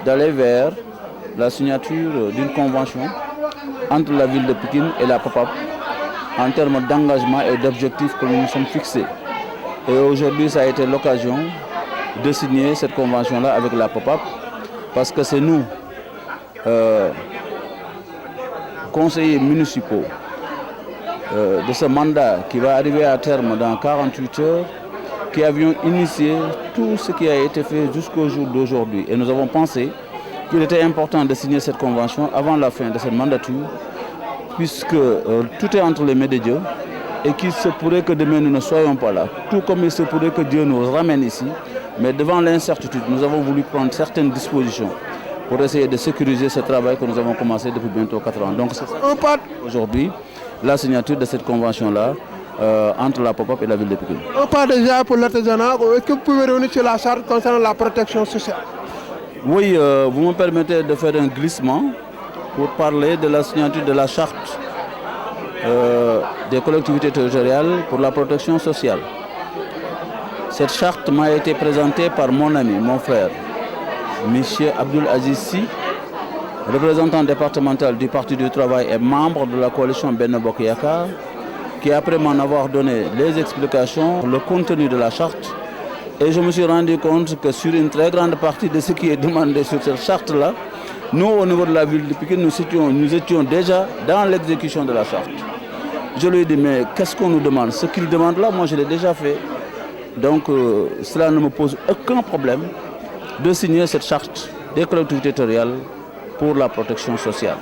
d'aller vers la signature d'une convention entre la ville de Pikine et la POPAP en termes d'engagement et d'objectifs que nous nous sommes fixés. Et aujourd'hui, ça a été l'occasion de signer cette convention-là avec la POPAP parce que c'est nous, conseillers municipaux, de ce mandat qui va arriver à terme dans 48 heures, qui avions initié tout ce qui a été fait jusqu'au jour d'aujourd'hui. Et nous avons pensé qu'il était important de signer cette convention avant la fin de cette mandature, puisque tout est entre les mains de Dieu et qu'il se pourrait que demain nous ne soyons pas là. Tout comme il se pourrait que Dieu nous ramène ici. Mais devant l'incertitude, nous avons voulu prendre certaines dispositions pour essayer de sécuriser ce travail que nous avons commencé depuis bientôt 4 ans. Donc c'est aujourd'hui la signature de cette convention-là entre la POPAP et la ville de Pikine. On parle déjà pour l'artisanat. Est-ce que vous pouvez revenir sur la charte concernant la protection sociale? Oui, vous me permettez de faire un glissement pour parler de la signature de la charte des collectivités territoriales pour la protection sociale. Cette charte m'a été présentée par mon ami, mon frère, M. Abdul Aziz Sy, représentant départemental du Parti du Travail et membre de la coalition Benno Bokk Yakaar, qui après m'en avoir donné les explications, le contenu de la charte, et je me suis rendu compte que sur une très grande partie de ce qui est demandé sur cette charte-là, nous, au niveau de la ville de Pikine, nous étions déjà dans l'exécution de la charte. Je lui ai dit, mais qu'est-ce qu'on nous demande? Ce qu'il demande là, moi je l'ai déjà fait. Donc cela ne me pose aucun problème de signer cette charte des collectivités territoriales pour la protection sociale.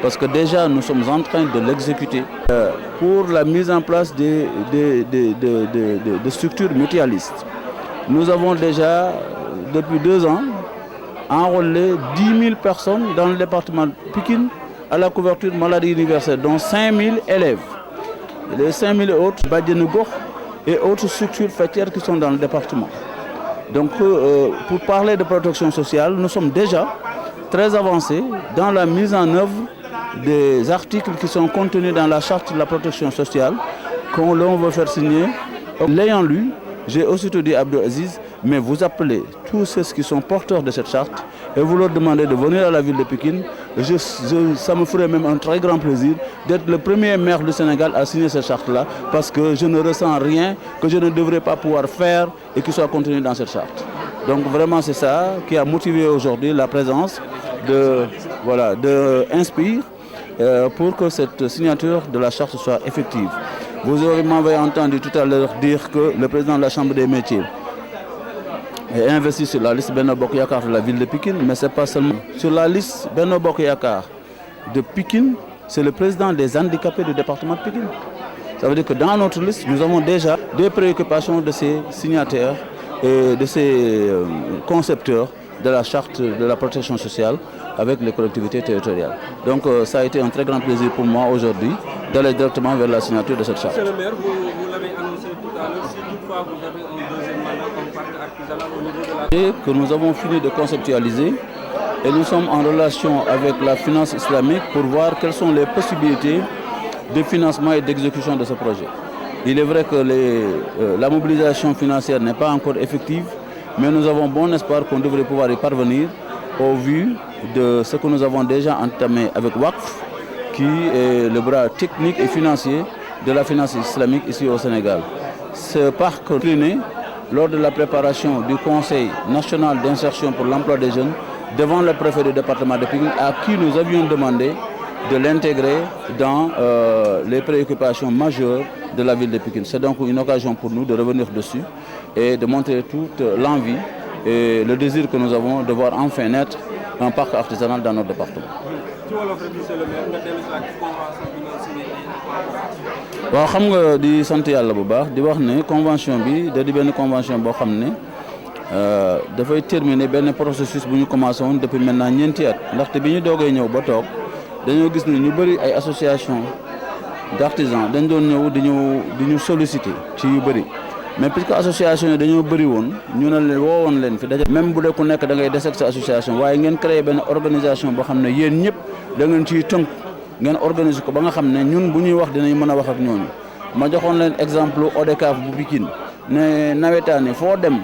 Parce que déjà nous sommes en train de l'exécuter pour la mise en place de structures mutualistes. Nous avons déjà, depuis 2 ans, enrôlé 10 000 personnes dans le département de Pikine à la couverture maladie universelle, dont 5 000 élèves. Et les 5 000 autres, Badjanougor et autres structures fêtières qui sont dans le département. Donc, pour parler de protection sociale, nous sommes déjà très avancés dans la mise en œuvre des articles qui sont contenus dans la charte de la protection sociale qu'on veut faire signer. L'ayant lu, j'ai aussitôt dit à Abdou Aziz, mais vous appelez tous ceux qui sont porteurs de cette charte et vous leur demandez de venir à la ville de Pikine. Ça me ferait même un très grand plaisir d'être le premier maire du Sénégal à signer cette charte-là parce que je ne ressens rien que je ne devrais pas pouvoir faire et qui soit contenu dans cette charte. Donc vraiment c'est ça qui a motivé aujourd'hui la présence de Inspire pour que cette signature de la charte soit effective. Vous m'avez entendu tout à l'heure dire que le président de la Chambre des métiers est investi sur la liste Benno Bokk Yakaar de la ville de Pikine, mais ce n'est pas seulement. Sur la liste Benno Bokk Yakaar de Pikine, c'est le président des handicapés du département de Pikine. Ça veut dire que dans notre liste, nous avons déjà des préoccupations de ces signataires et de ces concepteurs de la charte de la protection sociale avec les collectivités territoriales. Donc ça a été un très grand plaisir pour moi aujourd'hui d'aller directement vers la signature de cette charte. Monsieur le maire, vous l'avez annoncé tout à l'heure, si toutefois vous avez un deuxième mandat comme parti artisanal au niveau de la... Et que nous avons fini de conceptualiser et nous sommes en relation avec la finance islamique pour voir quelles sont les possibilités de financement et d'exécution de ce projet. Il est vrai que la mobilisation financière n'est pas encore effective, mais nous avons bon espoir qu'on devrait pouvoir y parvenir au vu de ce que nous avons déjà entamé avec WACF, qui est le bras technique et financier de la finance islamique ici au Sénégal. Ce parc incliné lors de la préparation du Conseil national d'insertion pour l'emploi des jeunes devant le préfet du département de Pikine, à qui nous avions demandé de l'intégrer dans les préoccupations majeures de la ville de Pikine. C'est donc une occasion pour nous de revenir dessus et de montrer toute l'envie et le désir que nous avons de voir enfin naître un parc artisanal dans notre département. waaw xam nga di sant yàlla bu baax di wax ne convention bi da di benn convention boo xam ne dafay terminer benn processus bu ñu commencé woon depuis maintenant 9 at ndaxte bi ñu doogee ñëw ba toog dañoo gis ne ñu bëri ay association d'artisans dañ doon ñëw di ñu solliciter ci yu bëri mais puisque association yi dañoo bëri woon ñu ne leen woowoon leen fi daje même bu dee ku nekk da ngay des ak sa association waaye ngeen créer benn organisation boo xam ne yéen ñëpp da ngeen ciy tënk ngeen organiser ko ba nga xam ne ñun bu ñuy wax dinañ mën a wax ak ñooñu ma joxoon leen exemple ODCAV bu Pikine ne nawetaani foo dem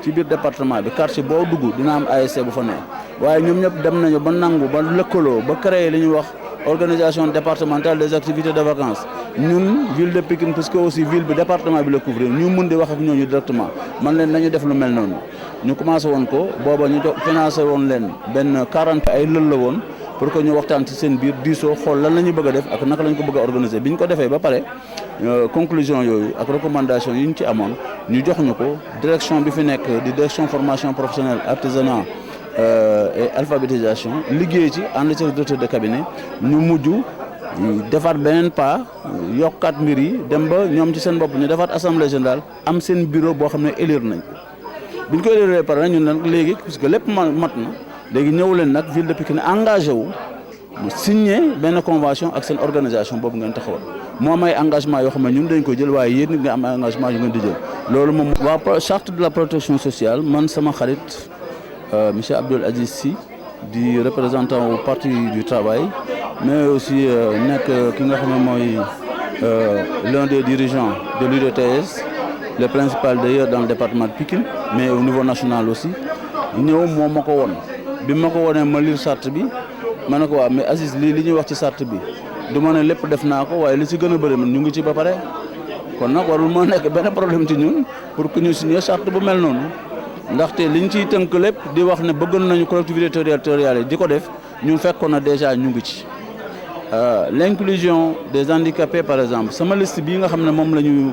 ci biir département bi quartier boo dugg dina am ASC bu fa ne waaye ñoom ñëpp dem nañu ba nangu ba lëkkaloo ba créer li ñuy wax organisation départementale des activités de vacances ñun ville de Pikine parce que aussi ville bi département bi la couvrir ñu mun di wax ak ñooñu directement man leen nañu def lu mel noonu ñu commencé woon ko booba ñu financé woon leen benn 40 ay lël la woon pour que ñu waxtaan ci seen biir diisoo xool lan la ñu bëgg a def ak naka la ñu ko bëgg a organiser bi ñu ko defee ba pare conclusion yooyu ak recommandation yi ñu ci amoon ñu jox ñu ko direction bi fi nekk di direction formation professionnelle artisanat et alphabétisation liggéey ci ànd ci directeur de cabinet ñu mujj defaat beneen pas yokkaat mbir yi dem ba ñoom ci seen bopp ñu defaat assemblée générale am seen bureau boo xam ne élire nañ ko bi ñu ko élire pare nag ñun nag léegi puisque lépp mat na léegi ñëw leen nag ville de Pikine engagé wu mu signé benn convention ak seen organisation boobu ngeen taxawal moo am ay engagement yoo xam ne ñun dañ ko jël waaye yéen nga am engagement yu ngeen di jël loolu moom. waa charte de la protection sociale man sama xarit monsieur Abdoul Aziz Sy di représentant au parti du travail mais aussi nekk ki nga xam ne mooy l'un des dirigeants de l'UDTS le principal d'ailleurs dans le département de Pikine mais au niveau national aussi ñëw moo ma ko woon bi ma ko wonee ma lire charte bi ma ne ko waaw mais Aziz lii li ñuy wax ci charte bi du ma ne lépp def naa ko waaye li ci gën a bëri man ñu ngi ci ba pare kon nag warul moo nekk benn problème ci ñun pour que ñu signer charte bu mel noonu ndaxte liñ ciy tënk lépp di wax ne bëggoon nañu collectivité territoriale yi di ko def ñu fekkoon na déjà ñu ngi ci l'inclusion des handicapés par exemple sama liste bii nga xam ne moom la ñu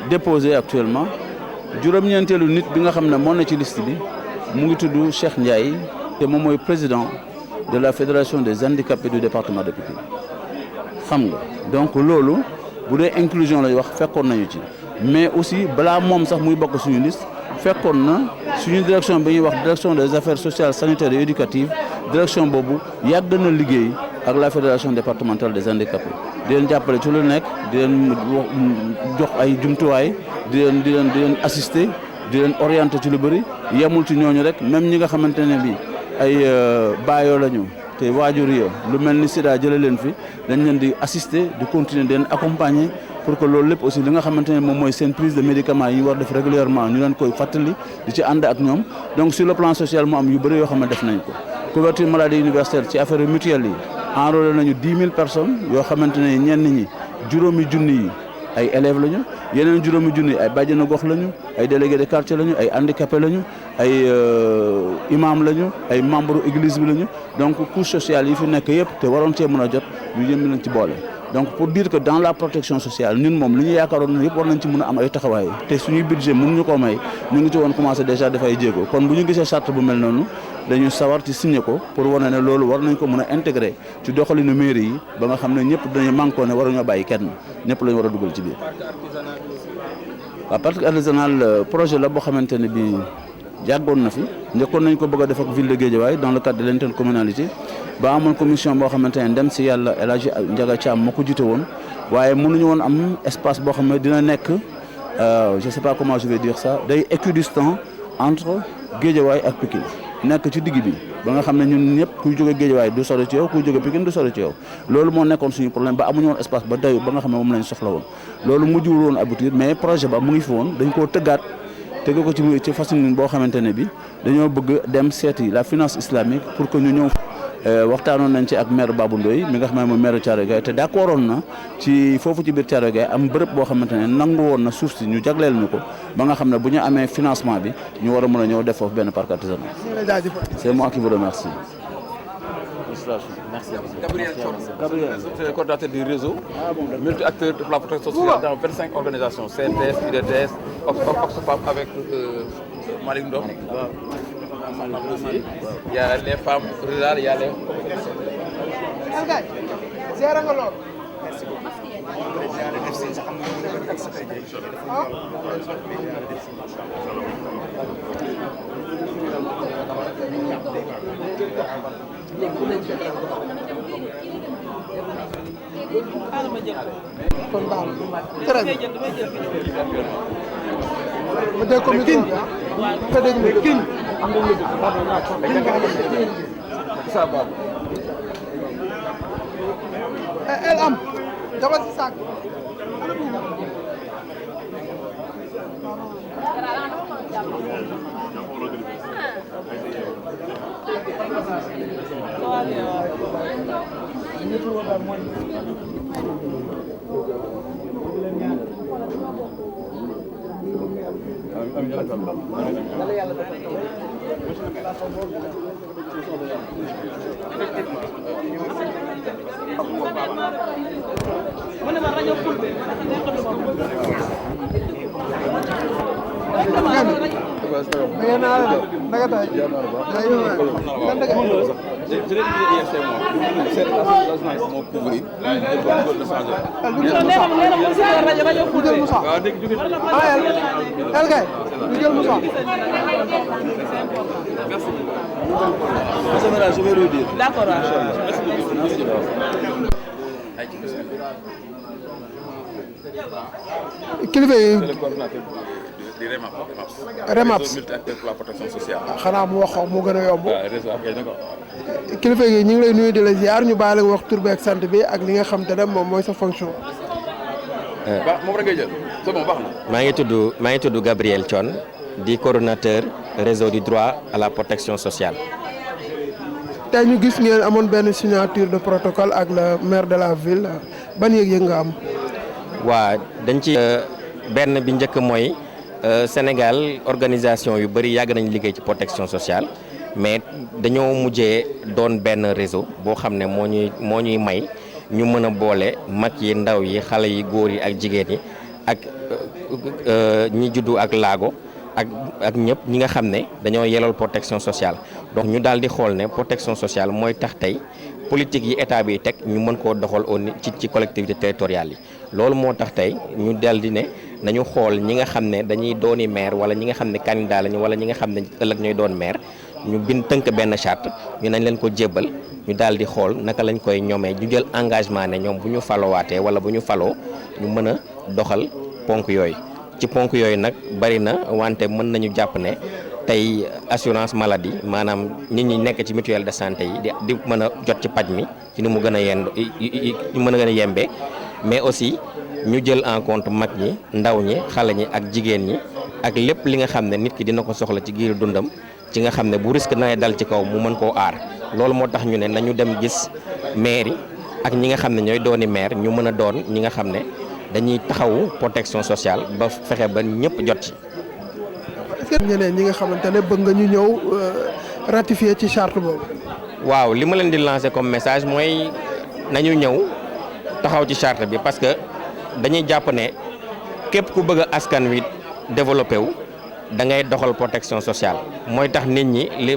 déposé actuellement juróom-ñeenteelu nit bi nga xam ne moo na ci liste bi mu ngi tudd Cheikh Ndiaye te moom mooy président de la fédération des handicapés du département de Pikine xam nga donc loolu bu dee inclusion lay wax fekkoon nañu ci mais aussi balaa moom sax muy bokk suñu liste fekkoon na suñu direction bi ñuy wax direction des affaires sociales sanitaires et éducatives direction boobu yàgg na liggéey ak la fédération départementale des handicapés di leen jàppale ci lu nekk di leen jox ay jumtuwaay di leen assister di leen orienter ci lu bëri yemul ci ñooñu rek même ñi nga xamante ne bi ay baayoo lañu te waajur ya lu mel ni sida jëlee leen fi dañ leen di assister di continuer di leen accompagner pour que loolu lépp aussi li nga xamante ne moom mooy seen prise de médicaments yi ñu war def régulièrement ñu leen koy fàttali di ci ànd ak ñoom donc sur le plan social mu am yu bëri yoo xam ne def nañ ko couverture maladie universelle ci affaire mutuelle yi enrôlé nañu 10 000 personnes yoo xamante ne ñenn ñi juróomi junni yi ay élèves lañu yeneen juróomi junni ay bàjjenu gox lañu ay délégués de quartier lañu ay handicapés lañu ay imam lañu ay membres église bi lañu donc couche sociale yi fi nekk yëpp te waroon cee mën a jot ñu yëm lañ ci boole. donc pour dire que dans la protection sociale ñun moom li ñu yaakaaroon na yëpp war nañ ci mën a am ay taxawaay te suñuy budget mënuñu ko may ñu ngi ci woon commencé déjà dafay jéego kon bu ñu gisee charte bu mel noonu dañu sawar ci signé ko pour wane ne loolu war nañ ko mën a intégrer ci doxalinu mairie yi ba nga xam ne ñëpp dañu mànkoo ne waruñoo bàyyi kenn ñëpp lañu war a dugal ci biir. waaw partie artisanale projet la boo xamante ne bi jàggoon na fi njëkkoon nañ ko bëgg a def ak ville de Guédiawaye dans le cadre de l'intercommunalité ba amoon commission boo xamante ne dem si yàlla El Hadji Ndiaga Thiam moo ko jiite woon waaye mënuñu woon am espace boo xam ne dina nekk je sais pas comment je vais dire ça day équidistant entre Guédiawaye ak Pikine nekk ci digg bi ba nga xam ne ñun ñëpp kuy jóge Guédiawaye du sori ci yow kuy jóge Pikine du sori ci yow loolu moo nekkoon suñu problème ba amuñu woon espace ba doy ba nga xam ne moom lañ soxla woon loolu mujjul woon aboutir mais projet ba mu ngi fi woon dañ koo tëggaat tëgg ko ci façon boo xamante ne bi dañoo bëgg dem seeti la finance islamique pour que ñu ñëw waxtaanoon nañ ci ak maire Babou Ndoye mi nga xam ne mooy maire Thiaroye Gaye te d'accordoon na ci foofu ci biir Thiaroye Gaye am bërëb boo xamante ne nangu woon na suuf si ñu jagleel ñu ko ba nga xam ne bu ñu amee financement bi ñu war a mën a ñëw def foofu benn parc artisanal. C'est moi qui vous remercie. Merci. Gabriel, c'est le coordinateur du réseau multi-acteurs de la protection sociale dans 25 organisations, CNTS, UDTS, Oxfam avec Malik Ndom. Il y a les femmes rurales, il y a les... Merci beaucoup. kon baax na très bien ma dégg ko micro bi nga dégg ne king el am dama si saak Je vais lui dire. D'accord. kilifa yi le coordinateur du REMAPS multi-acteur pour la protection sociale. xanaa mu wax moo gën a yomb. waaw réseau ak d'accord. kilifa yi ñu ngi lay nuyu di la ziar ñu baale wax tur bi ak sant bi ak li nga xam te ne moom mooy sa fonction. baax moom rek ngay jël c'est bon baax na. maa ngi tudd Gabriel Thion di coordonnateur réseau du droit à la protection sociale. tey ñu gis ngeen amoon benn signature de protocole ak le maire de la ville ban yëg-yëg nga am. waa dañ ci benn bi njëkk mooy Sénégal organisation yu bëri yàgg nañ liggéey ci protection sociale mais dañoo mujjee doon benn réseau boo xam ne moo ñuy may ñu mën a boole mag yi ndaw yi xale yi góor yi ak jigéen yi ak ñi juddu ak laago ak ñëpp ñi nga xam ne dañoo yelal protection sociale donc ñu daal di xool ne protection sociale mooy tax tey politique yi état bi teg ñu mën koo doxal ci collectivité territoriales yi loolu moo tax tey ñu daal di ne nañu xool ñi nga xam ne dañuy dooni maire wala ñi nga xam ne candidat lañu wala ñi nga xam ne ëllëg ñooy doon maire ñu tënk benn charte ñu nañ leen ko jébbal ñu daal di xool naka lañ koy ñoomee ñu jël engagement ne ñoom bu ñu falowaatee wala bu ñu faloo ñu mën a doxal ponk yooyu ci ponk yooyu nag bari na wante mën nañu jàpp ne tey assurance maladie maanaam nit ñi nekk ci mutuelle de santé yi di mën a jot ci paj mi ci ni mu gën a mën a gën a yembee mais aussi ñu jël en compte mag ñi ndaw ñi xale ñi ak jigéen ñi ak lépp li nga xam ne nit ki dina ko soxla ci giiru dundam ci nga xam ne bu risque na dal ci kaw mu mën koo aar loolu moo tax ñu ne nañu dem gis maire yi ak ñi nga xam ne ñooy dooni maire ñu mën a doon ñi nga xam ne dañuy taxawu protection sociale ba fexe ba ñëpp jot ci. est-ce que ñeneen ñi nga xamante ne bëgg nga ñu ñëw ratifier ci charte boobu. waaw li ma leen di lancer comme message mooy nañu ñëw taxaw ci charte bi parce que dañuy jàpp ne képp ku bëgg askan wi développé wu da ngay doxal protection sociale mooy tax nit ñi li